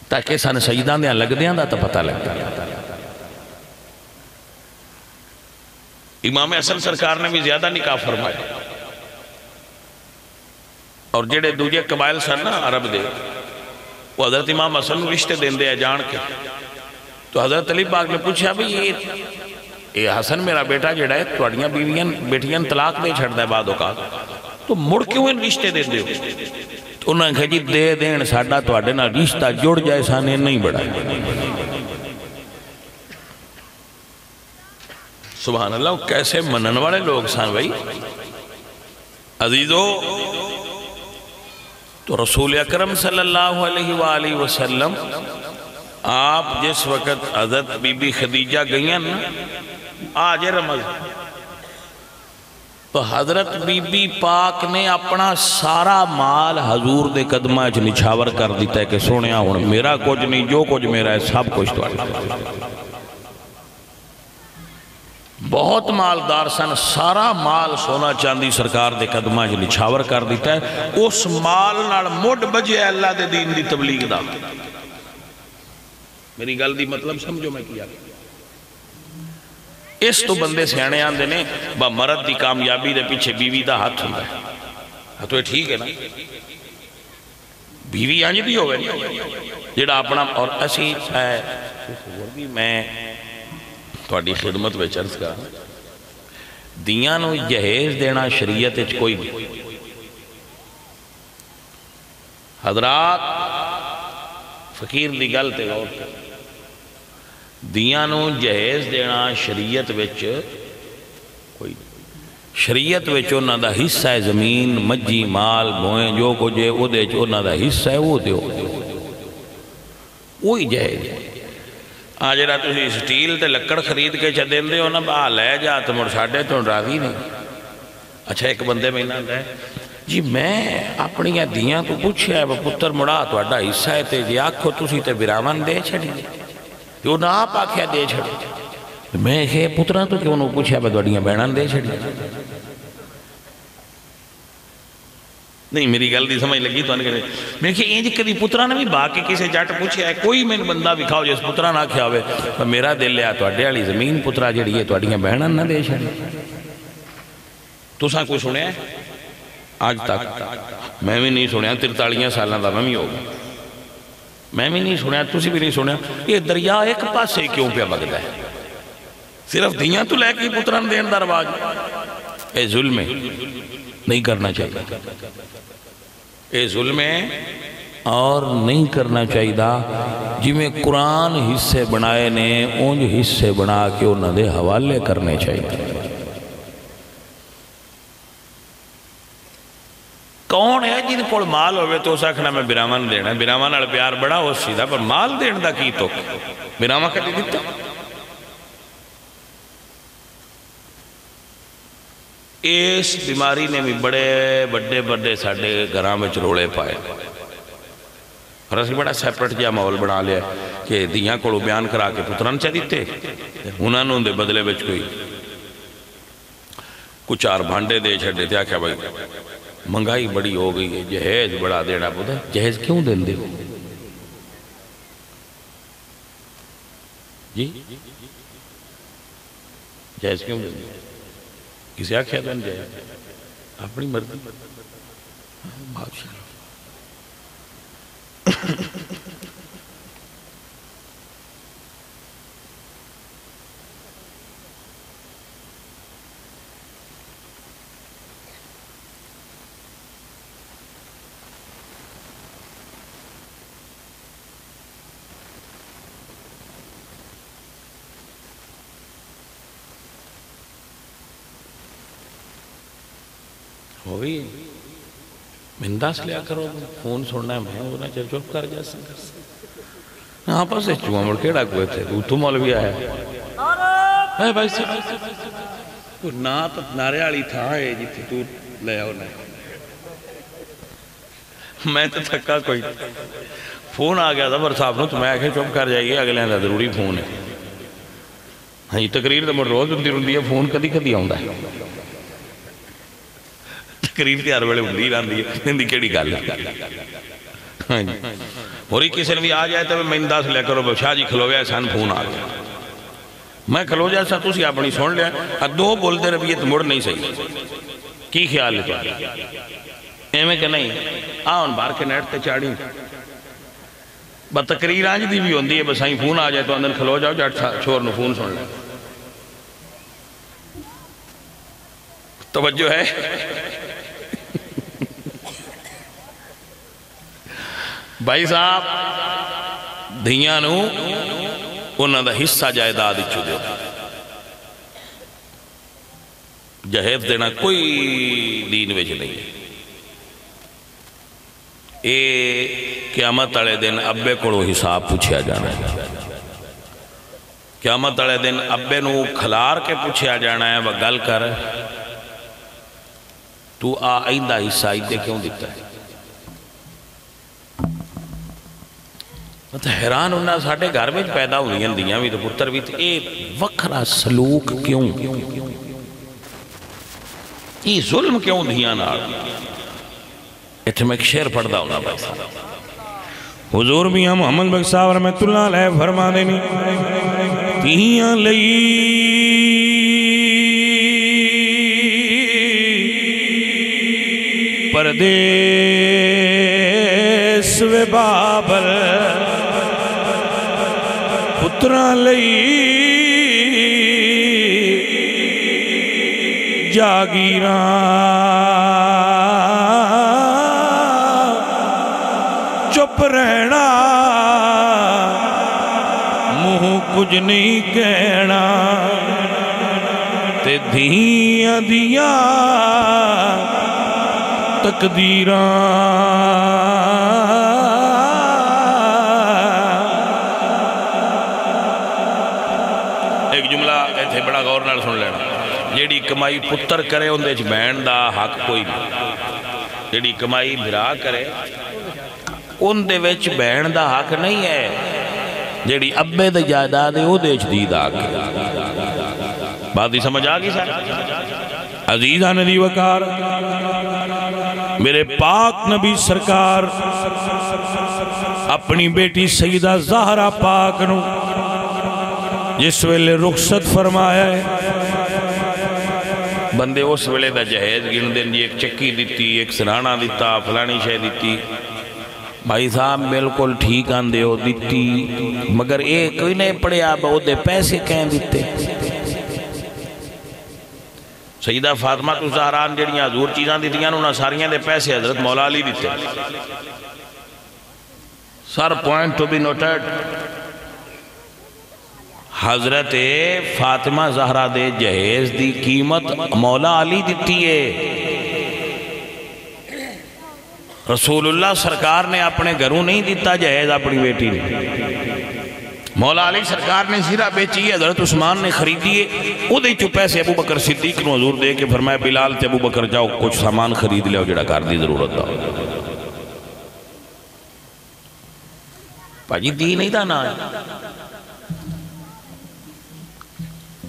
تاکہ سن سجدان دیاں لگ دیاں دا تے پتہ لگ جائے۔ امام حسن سرکار نے بھی زیادہ نکاح فرمائے، اور جڑے دوجے قبائل سن نا عرب دے وہ حضرت امام حسن رشتے دین دے جان کے، تو حضرت علی پاک نے پوچھا بھی یہ حسن میرا بیٹا جڑا ہے توڑیاں بیٹیاں طلاق دے چھڑ دے بعد اوقات، تو مڑ کیوں ان رشتے دے دے ہو؟ تو انہوں نے کہا جی دے دین ساڑھا توڑے نا رشتہ جوڑ جائے سانے نہیں بڑھائے۔ سبحان اللہ، کیسے منن والے لوگ سان بھائی عزیزو۔ تو رسول اکرم صلی اللہ علیہ وآلہ وسلم آپ جس وقت حضرت بی بی خدیجہ گئیں نا آج رمض، تو حضرت بی بی پاک نے اپنا سارا مال حضور دے قدمہ چ نچھاور کر دیتا ہے کہ سونیا ہوں میرا کچھ نہیں، جو کچھ میرا ہے سب کچھ تو بہت مالدار سن، سارا مال سونا چاندی سرکار دے قدمہ چ نچھاور کر دیتا ہے، اس مال نال مڈ بجے اللہ دے دین دی تبلیغ دا۔ میری گل دی مطلب سمجھو میں کیا اس تو بندے سیانے آندے نے با مرد دی کامیابی دے پیچھے بیوی دا ہاتھ ہوتا ہے، تو یہ ٹھیک ہے نا، بیوی آنج بھی ہوئے جڑا اپنا اور اسی میں تھوڑی خدمت میں چرز کرا دیاں نو جہیز دینا شریعت اچھ کوئی بھی حضرات فقیر دی گل تے غور کر، دیاں نو جہیز دینا شریعت وچ کوئی شریعت وچ انہاں دا حصہ ہے، زمین مجی مال بوئیں جو کچھ ہے وہ دے چ انہاں دا حصہ ہے وہ دیو، وہی جہیز ہے۔ آج رہا تُسی سٹیل تے لکڑ خرید کے چدین دے ہو نا با لے جا تو مرساڑے تو راضی نہیں۔ اچھا ایک بندے میں نہ ہے جی میں اپنی دیاں تو پوچھے ہے وہ پتر مڑا تو اڈا حصہ ہے تے جی آکھو تُسی تے برامان دے چھڑی جو نہ آپ آکھیا دے چھڑی، میں کہے پتران تو کیوں نو پوچھے ہے بڑیاں بینان دے چھڑی نہیں، میری گل دی سمجھ لگی تو آنے کہتے میں کہ اینج کدی پتران بھی باقی کسے جاٹ پوچھے ہے کوئی میں بندہ بھی کھاؤ جس پتران آکھیا ہوئے میرا دل لیا تو اڈے والی زمین پترا جڑی ہے تو اڈیاں بینان نہ دے چھڑی۔ تو ساں کوئی سنے ہیں آج تک میں بھی نہیں سنے 43 سالہ دا میں بھی ہوگا، میں بھی نہیں سنے تُسی بھی نہیں سنے یہ دریا ایک پاس سے کیوں پہ بگدا ہے، صرف دیاں تو لے کے پتران دین دا رواج، اے ظلم نہیں کرنا چاہیے، اے ظلم اور نہیں کرنا چاہیے جی میں قرآن حصے بنائے نے اونج حصے بنا کے انہوں نے حوالے کرنے چاہیے۔ کون ہے جی دے کول مال ہوئے تو اس آکھنا میں برامان دینا برامان اڑ پیار بڑا ہو سیدھا پر مال دین دا کی تو برامان کدی دیتا اس بیماری نے بھی بڑے بڑے ساڑھے گھرام میں چروڑے پائے اور اس بڑا سیپریٹ جا ماحول بنا لیا کہ دیاں کو بیان کرا کے پتران چاہ دیتے انہوں نے دے بدلے بچ کوئی کچھ آر بھانڈے دے چھڑے تھے کیا بھائی منگائی بڑی ہو گئی ہے جہیز بڑا دینا پتا جہیز کیوں دن دے جی جہیز کیوں دن دے کسی آکھیا دن جہیز اپنی مرضی بادشاہ ہوئی منداس لیا کرو فون سننا ہے میں ہونا چاہے چوپ کر جا سکتا ہاں پاس چوہاں مڑ کیڑا کوئے تھے تو مولوی آیا ہے بھائی تو نعرے آلی تھا ہے جی تو لے آؤ نہیں میں تو تھکا کوئی فون آ گیا تھا پر صاحب نو تو میں آکھیں چوپ کر جائیے اگلے ہیں ضروری فون ہے ہاں یہ تقریر تو مر روز ہوندی ہے فون کدی آؤں ہے تقریر تیار بڑے ہوندی راندی ہے ہندی کیڑی گال ہے اور ہی کسی نے بھی آ جائے تو میں انداز لے کرو شاہ جی کھلو گیا سان فون آ گیا میں کھلو جائے سا تو سی اپنی سن لیا دو بولتے رہی تو مڑ نہیں صحیح کی خیال ہے تو ایمیں کہ نہیں آن بار کے نیٹ تے چاڑی تقریر آنج دی بھی ہوندی ہے بس آئیں فون آ جائے تو اندر کھلو جاؤ جاٹ چھوڑ نو فون سن لے توجہ ہے بھائی صاحب دھیاں نو انہاں دا حصہ جائیداد اچھو دیو جہیز دینا کوئی دین ویچ نہیں ہے اے قیامت اڑے دن ابے کوڑو حساب پوچھیا جانا ہے قیامت اڑے دن ابے نو کھلار کے پوچھیا جانا ہے وہ گل کر تو آئندہ حصہ ایدے کیوں دیتا ہے حیران ہونا ساڑھے گھر میں پیدا ہوئی ہیں دیاں بھی تو پتر بھی تھے اے وکھرا سلوک کیوں یہ ظلم کیوں دیاں نار اتھے میں ایک شعر پڑھتا ہونا بھائی صاحب حضور میاں محمد بخش صاحب رحمت اللہ علیہ فرما دینی دیاں لئی پردیس و بابل پتران لئی جاگیران چپ رہنا منہ کچھ نہیں کہنا تے دھیاں دیاں تقدیران ایک جملہ ایتھے بڑا غور نال سن لینا جیڑی کمائی پتر کرے ان دیچ بہن دا حق کوئی نہیں جیڑی کمائی بھرا کرے ان دے وچ بہن دا حق نہیں ہے جیڑی ابے دے جائیداد ہے وہ دیچ دی دا حق بات ہی سمجھ آگی سر عزیزہ ندی وقار میرے پاک نبی سرکار اپنی بیٹی سیدہ زہرہ پاک نو جس ویلے رخصت فرمایا ہے بندے اس ویلے دا جہیز گن دیں جی ایک چکی دیتی ایک سرانہ دیتا فلانی شے دیتی بھائی صاحب بالکل ٹھیک آندے ہو دیتی مگر ایک کوئی نہیں پڑے آپ وہ دے پیسے کہیں دیتے سیدہ فاطمہ تو زہران جڑیاں حضور چیزاں دیتیاں انہاں ساریاں دے پیسے حضرت مولا علی دیتے سر پوائنٹ ٹو بی نوٹڈ حضرت فاطمہ زہرہ دے جہیز دی قیمت مولا علی دیتی ہے رسول اللہ سرکار نے اپنے گھروں نہیں دیتا جہیز اپنی بیٹی نے، مولا علی سرکار نے زیرہ بیچی ہے، حضرت عثمان نے خریدی ہے، وہ دے چو پیسے ابو بکر صدیق نے حضور دے کے فرمایا بلال تے ابو بکر جاؤ کچھ سامان خرید لے جڑا کار دی ضرورت دا پاجی دین ہی دا نا ہے،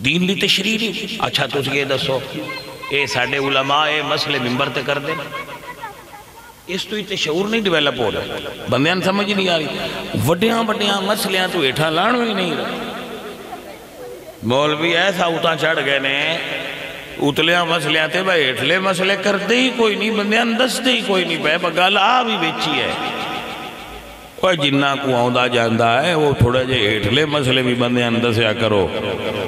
دین لی تشریح نہیں۔ اچھا تو یہ دسو اے ساڑھے علماء اے مسئلے ممبر تے کر دیں، اس تو ہی شعور نہیں ڈیویلپ ہو رہا، بندیاں سمجھ نہیں آ رہی، وڈیاں مسئلیاں تو ایٹھا لانو ہی نہیں رہا۔ مولوی ایسا اتاں چڑھ گئے نے اتلیاں مسئلیاں تے بھائی ایٹھلے مسئلے کر دے ہی کوئی نہیں، بندیاں دس دے ہی کوئی نہیں، بے بگال آ بھی بیچی ہے کوئی جنہ کو آؤں جاندہ ہے، وہ تھوڑا جے ایٹھلے مسئلے بھی بندیاں دسیا کرو،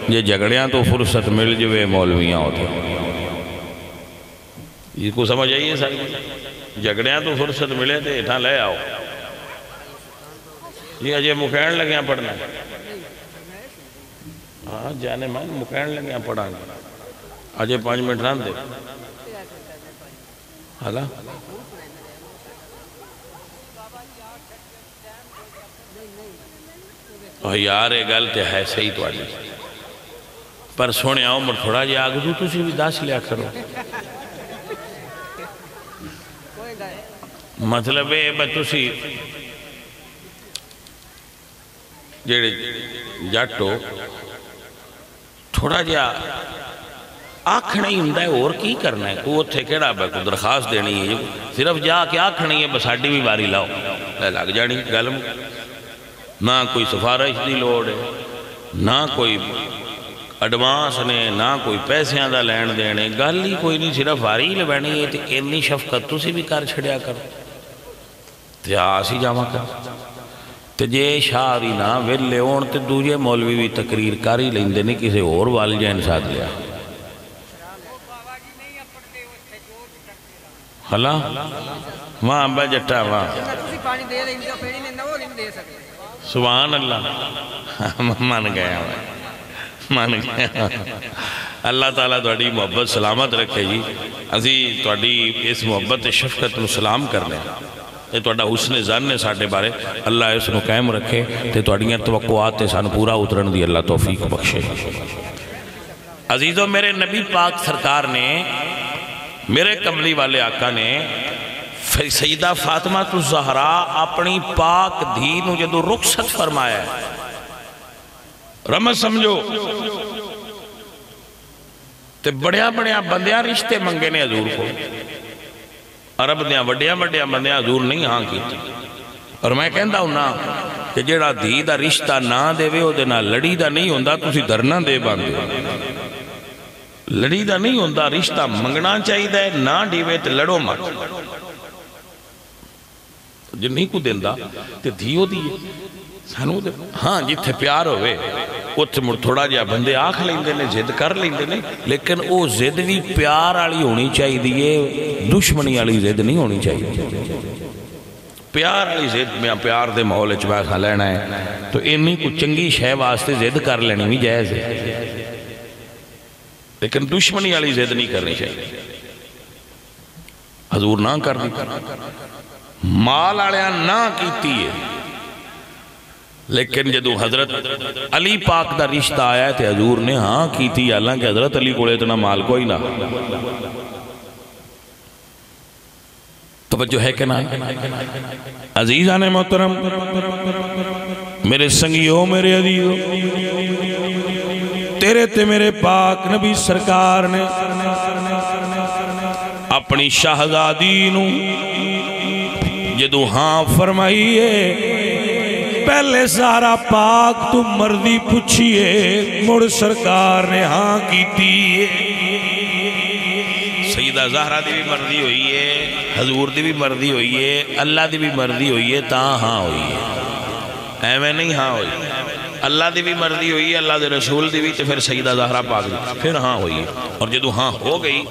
یہ جگڑیاں تو فرصت مل جوے مولویاں ہوتے یہ کو سمجھ آئیے ساری جگڑیاں تو فرصت ملے تھے ایٹھاں لے آؤ۔ یہ اجے مکین لگیاں پڑھنا ہاں جانے مان مکین لگیاں پڑھاں گے اجے 5 منٹ رہن دے حالا یار یہ گل تے ہے صحیح تو آلی پر سونے آؤ مر تھوڑا جی آگ دو تسی بھی داس لیا کرو، مطلب ہے بتوسی جیڑے جاٹو تھوڑا جا آکھنا ہی ہندہ ہے اور کی کرنا ہے کو تھے کیڑا بے کو درخواست دینی ہے صرف جا کے آکھنا ہی ہے بس ہڈی بھی باری لاؤ لگ جانی گلم نہ کوئی سفارش دی لوڑ ہے نہ کوئی ایڈوانس نے نہ کوئی پیسیاں دا لین دینے گل ہی کوئی نہیں صرف باری لبینی ہے تے اتنی شفقت تسی بھی کر چھڑیا کرو تے آسی جامع کر تے جے شاہ دی نا ویلے ہون تے دوجے مولوی بھی تقریر کاری لیندے نہیں کسی اور والجین ساتھ لیا حالا وہاں ابا جٹا وہاں سبحان اللہ مان گیا مان گیا اللہ تعالیٰ تھوڑی محبت سلامت رکھے جی ازی تھوڑی اس محبت شفقت نو سلام کرنے یہ تھوڑا حسن ظن نے ساڑھے بارے اللہ اس نو قائم رکھے تے تھوڑیاں توقعات سان پورا اترن دی اللہ توفیق بخشے۔ عزیزو میرے نبی پاک سرکار نے میرے کملی والے آقا نے سیدہ فاطمہ الزہرا اپنی پاک دھی نو جدو رخصت فرمایا ہے رمض سمجھو تے بڑیا بڑیا بندیاں رشتے منگے نے حضور کو عرب دیاں وڈیاں وڈیاں بندیاں حضور نہیں ہاں کی تھی اور میں کہندہ ہوں نا کہ جیڑا دھی دا رشتہ نہ دے وے ہو دے نہ لڑی دا نہیں ہوندہ تسی درنا دے باندے لڑی دا نہیں ہوندہ رشتہ منگنا چاہی دے نہ ڈیوے تے لڑو مات جو نہیں کو دیندہ تے دھیو دیئے سانو دے ہاں جتھے پیار ہوئے اتھے مر تھوڑا جا بندے آنکھ لیندے نے زد کر لیندے نے لیکن او زد بھی پیار آلی ہونی چاہی دیئے دشمنی آلی زد نہیں ہونی چاہی پیار آلی زد میں پیار دے ماحول چوائے لینا ہے تو انہی کو چنگی شے واسطے زد کر لینی بھی جائز ہے لیکن دشمنی آلی زد نہیں کرنی چاہیے حضور نہ کر دی مال آلیاں نہ کیتی ہے لیکن جدو حضرت علی پاک دا رشتہ آیا ہے تے حضور نے ہاں کیتی اللہ کہ حضرت علی کو اتنا مال کوئی نہ توجہ ہے کہ نہ عزیزان محترم میرے سنگیوں میرے عزیزوں تیرے تے میرے پاک نبی سرکار نے اپنی شہزادی نو جدو ہاں فرمائیے پہلے سارا پاک تو مردی پوچھئے مڑ سرکار نے ہاں کیتی سیدہ زہرہ دی بھی مردی ہوئی ہے حضور دی بھی مردی ہوئی ہے اللہ دی بھی مردی ہوئی ہے تاں ہاں ہوئی ہے ایویں نہیں ہاں ہوئی اللہ دی بھی مردی ہوئی ہے اللہ دے رسول دی بھی تو پھر سیدہ زہرہ پاک دی پھر ہاں ہوئی ہے اور جدو ہاں ہو گئی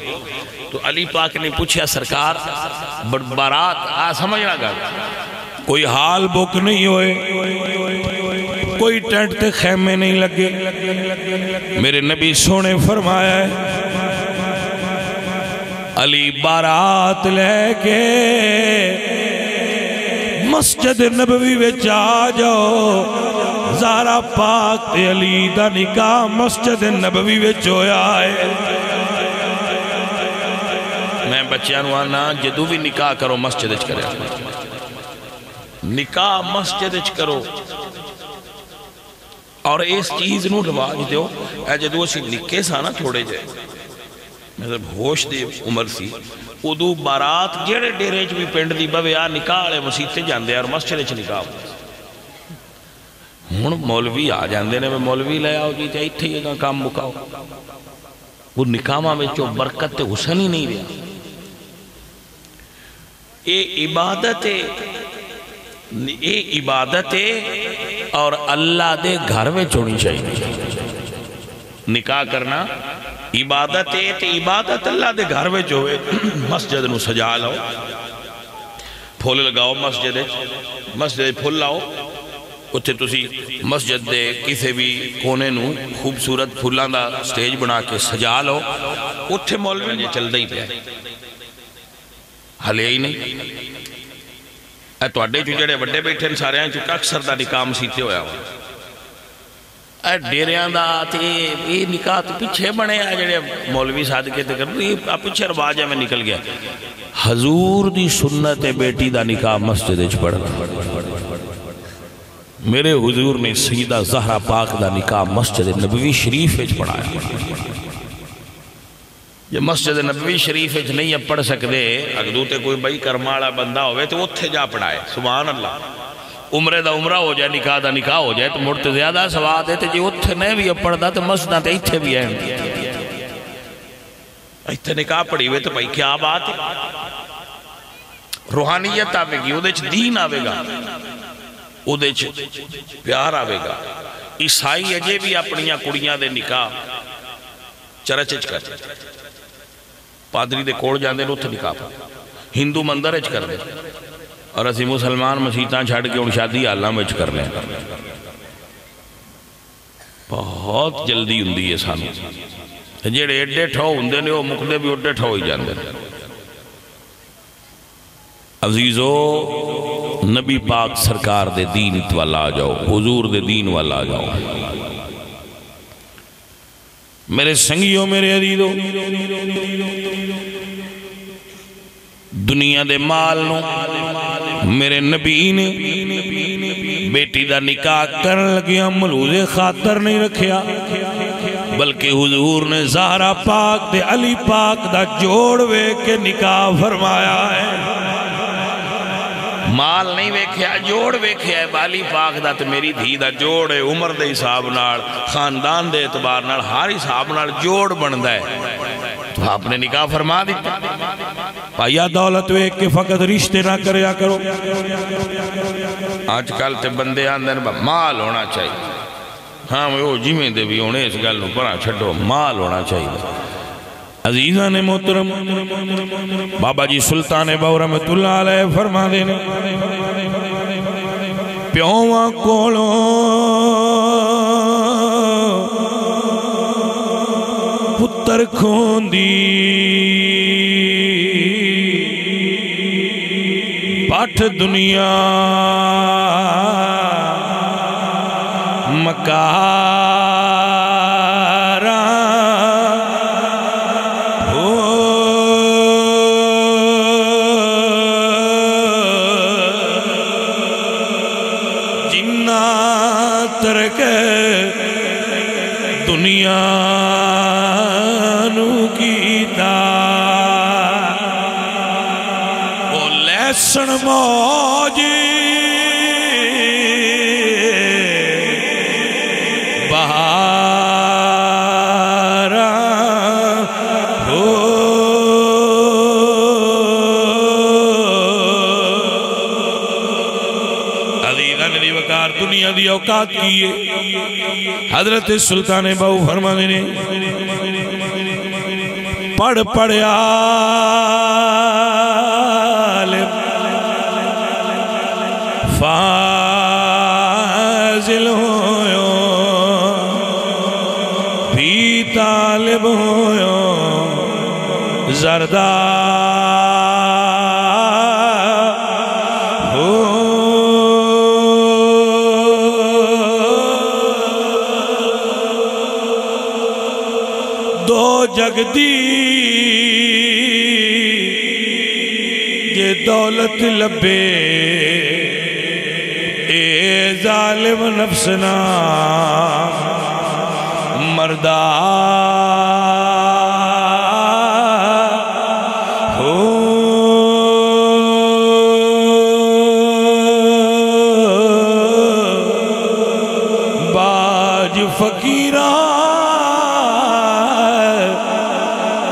تو علی پاک نے پوچھا سرکار بارات سمجھنا گا کوئی حال بک نہیں ہوئے کوئی ٹینٹ تے خیمے نہیں لگے میرے نبی سونے فرمایا ہے علی بارات لے کے مسجد نبوی وچ آ جاؤ، زہرا پاک تے علی دا نکاح مسجد نبوی وچ ہویا ہے۔ میں بچیاں نو آنا جدو بھی نکاح کرو مسجد وچ کرے، نکاح مسجد وچ کرو، اور اس چیز نو رواج دیو۔ اے جدو اسی نکے سا نا تھوڑے جائے، مطلب ہوش دے عمر سی، ادو بارات جیڑے ڈیرے چ بھی پنڈ دی بوے آ نکاح والے مسیتے جاندے اور مسجد وچ نکاح ہن مولوی آ جاندے نے، مولوی لے آؤ جی تے ایتھے ہی کام مکاؤ۔ وہ نکاحاں وچوں برکت تے حسن ہی نہیں رہا۔ اے عبادت ہے اور اللہ دے گھر وچ ہونی چاہیے۔ نکاح کرنا عبادت ہے تے عبادت اللہ دے گھر وچ ہوئے۔ مسجد نو سجا لاؤ، پھول لگاؤ، مسجد پھول لاؤ، اتھے تسی مسجد دے کسے بھی کونے نو خوبصورت پھولاں دا سٹیج بنا کے سجا لو، اتھے مولوی نے چل دے ہی پیا ہلے ہی نہیں۔ اے توڑے جو جڑے وڈے بیٹھے سارے ہیں چکا اکثر دا نکاح مسیتے ہویا ہوا، اے ڈیریاں دا تے یہ نکاح تو پیچھے بنے ہیں جڑے مولوی صادقے تے کر یہ پیچھے رواج ہے میں نکل گیا۔ حضور دی سنت بیٹی دا نکاح مسجد وچ پڑھنا، میرے حضور نے سیدہ زہرا پاک دا نکاح مسجد نبوی شریف وچ پڑھایا۔ یہ مسجد نبوی شریف وچ نہیں پڑھ سکتے، اگدو تے کوئی بھائی کرمالا بندہ ہوئے تو اتھے جا پڑھائے، سبحان اللہ۔ عمرے دا عمرہ ہو جائے، نکاح دا نکاح ہو جائے تو مرتے زیادہ سواد ہے، تو جی اتھے نہیں بھی پڑھدا تو مسجدہ تے اتھے بھی ہیں، اتھے نکاح پڑھی ہوئے تو بھائی کیا بات ہے، روحانیت آوے گی، ادھے چھ دین آوے گا، ادھے چھ پیار آوے گا۔ عیسائی اجے بھی اپنیاں کڑیاں دے نکاح چرچ کر، پادری دے کوڑ جاندے نو اتھے نکاح پڑھ، ہندو مندر اچ کر دے، اور اسی مسلمان مسیطاں چھاڑ کے ان شادی آلہ میں کر لیں۔ بہت جلدی ہوندی ہے سانو، جیڑے ایڈے ٹھو ہوندے نے وہ مقدے بھی ایڈے ٹھو ہی جاندے۔ عزیزو، نبی پاک سرکار دے دین والا آ جاؤ، حضور دے دین والا آ جاؤ۔ میرے سنگیوں، میرے عزیزو، دنیا دے مال نو میرے نبی نے بیٹی دا نکاح کرن لگیا ملوز خاطر نہیں رکھیا، بلکہ حضور نے زہرا پاک دے علی پاک دا جوڑوے کے نکاح فرمایا ہے۔ مال نہیں ویکھیا، جوڑ ویکھیا ہے، بالی پاک دا تو میری دھی دا جوڑ ہے، عمر دے حساب نال، خاندان دے اعتبار نال، ہر حساب نال جوڑ بندہ ہے، تو آپ نے نکاح فرما دیتا۔ پایا دولت ویک کے فقط رشتے نہ کریا کرو، آج کل تے بندے آندن مال ہونا چاہیے، ہاں وہ جیویں دے بھی ہونے اس گل نو پرا چھڈو، مال ہونا چاہیے۔ عزیزان محترم، بابا جی سلطان باو رحمت اللہ علیہ فرما دینے، پیوواں کولوں پتر کھوندی، پاٹھ دنیا مکارا ترک دنیا نو کیتا، او لیسن موجی دنیا دی اوقات کیے۔ حضرت سلطان باو فرما دینے، پڑھ پڑھیا فاضل ہویو، بھی طالب ہویو، زردار دو جگ دی یہ دولت لبے اے ظالم نفسنا مردہ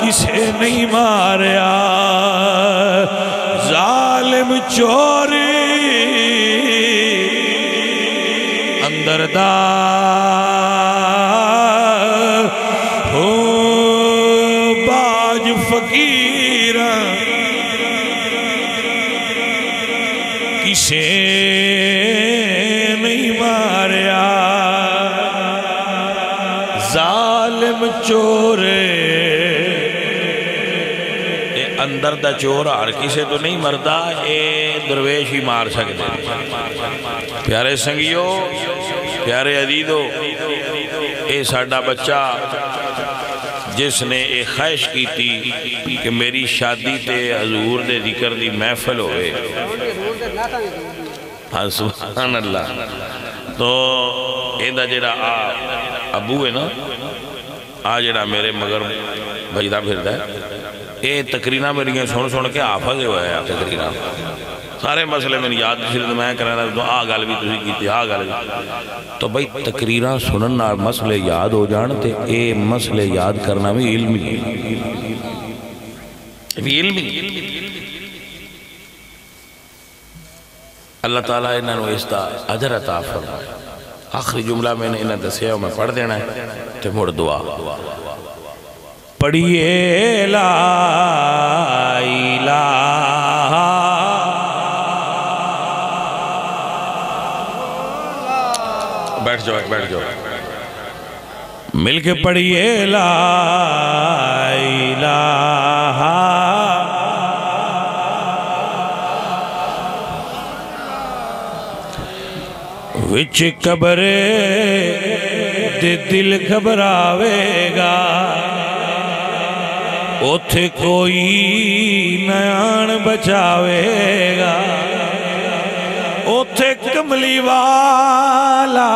کسے نہیں ماریا ظالم چوری اندر دا ہو باج فقیر کسے نہیں ماریا ظالم چورے اندر دا چور ہر کسے تو نہیں مردہ اے درویش ہی مار سکتے پیارے سنگیو پیارے عزیزو اے ساڑھا بچہ جس نے ایک خواہش کی تھی کہ میری شادی تے حضور دے ذکر دی محفل ہوئے ہاں سبحان اللہ تو ایندہ جڑا ابو ہے نا آج جڑا میرے مگر بجدہ پھردا ہے اے تقریرہ میری سن کے حافظ ہوئے ہیں تقریرہ سارے مسئلے میں یاد شرد میں کرنا تو گل بھی تسی کیتی گل بھی تو بھئی تقریرہ سنن مسئلے یاد ہو جان تے اے مسئلے یاد کرنا بھی علمی اللہ تعالیٰ انہوں نے اس دا اجر عطا فرمائے آخری جملہ میں نے انہیں دسیا میں پڑھ دینا ہے تے مڑ دعا پڑھئے لا الہ بیٹھ جاؤ مل کے پڑھئے لا الہ وچ قبرے دے دل گھبراوے گا اوتھے کوئی نیان بچاوے گا اوتھے کملی والا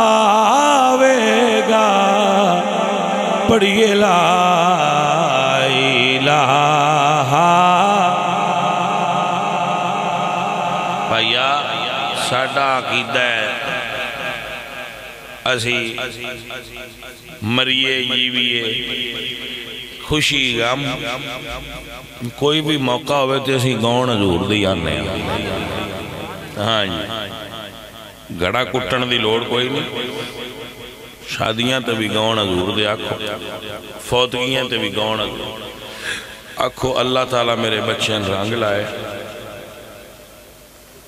آوے گا پڑھئے لا الہ بھائیا ساڑھا عقیدہ ہے اسی مریے جیویے خوشی غم کوئی بھی موقع ہوئے تو اسی گاؤں حضور دی آنے ہاں جی گڑا کٹن دی لوڑ کوئی نہیں شادیاں تے بھی گاؤں حضور دے آکھو فوتگیاں تے بھی گاؤں حضور آکھو اللہ تعالیٰ میرے بچے رنگ لائے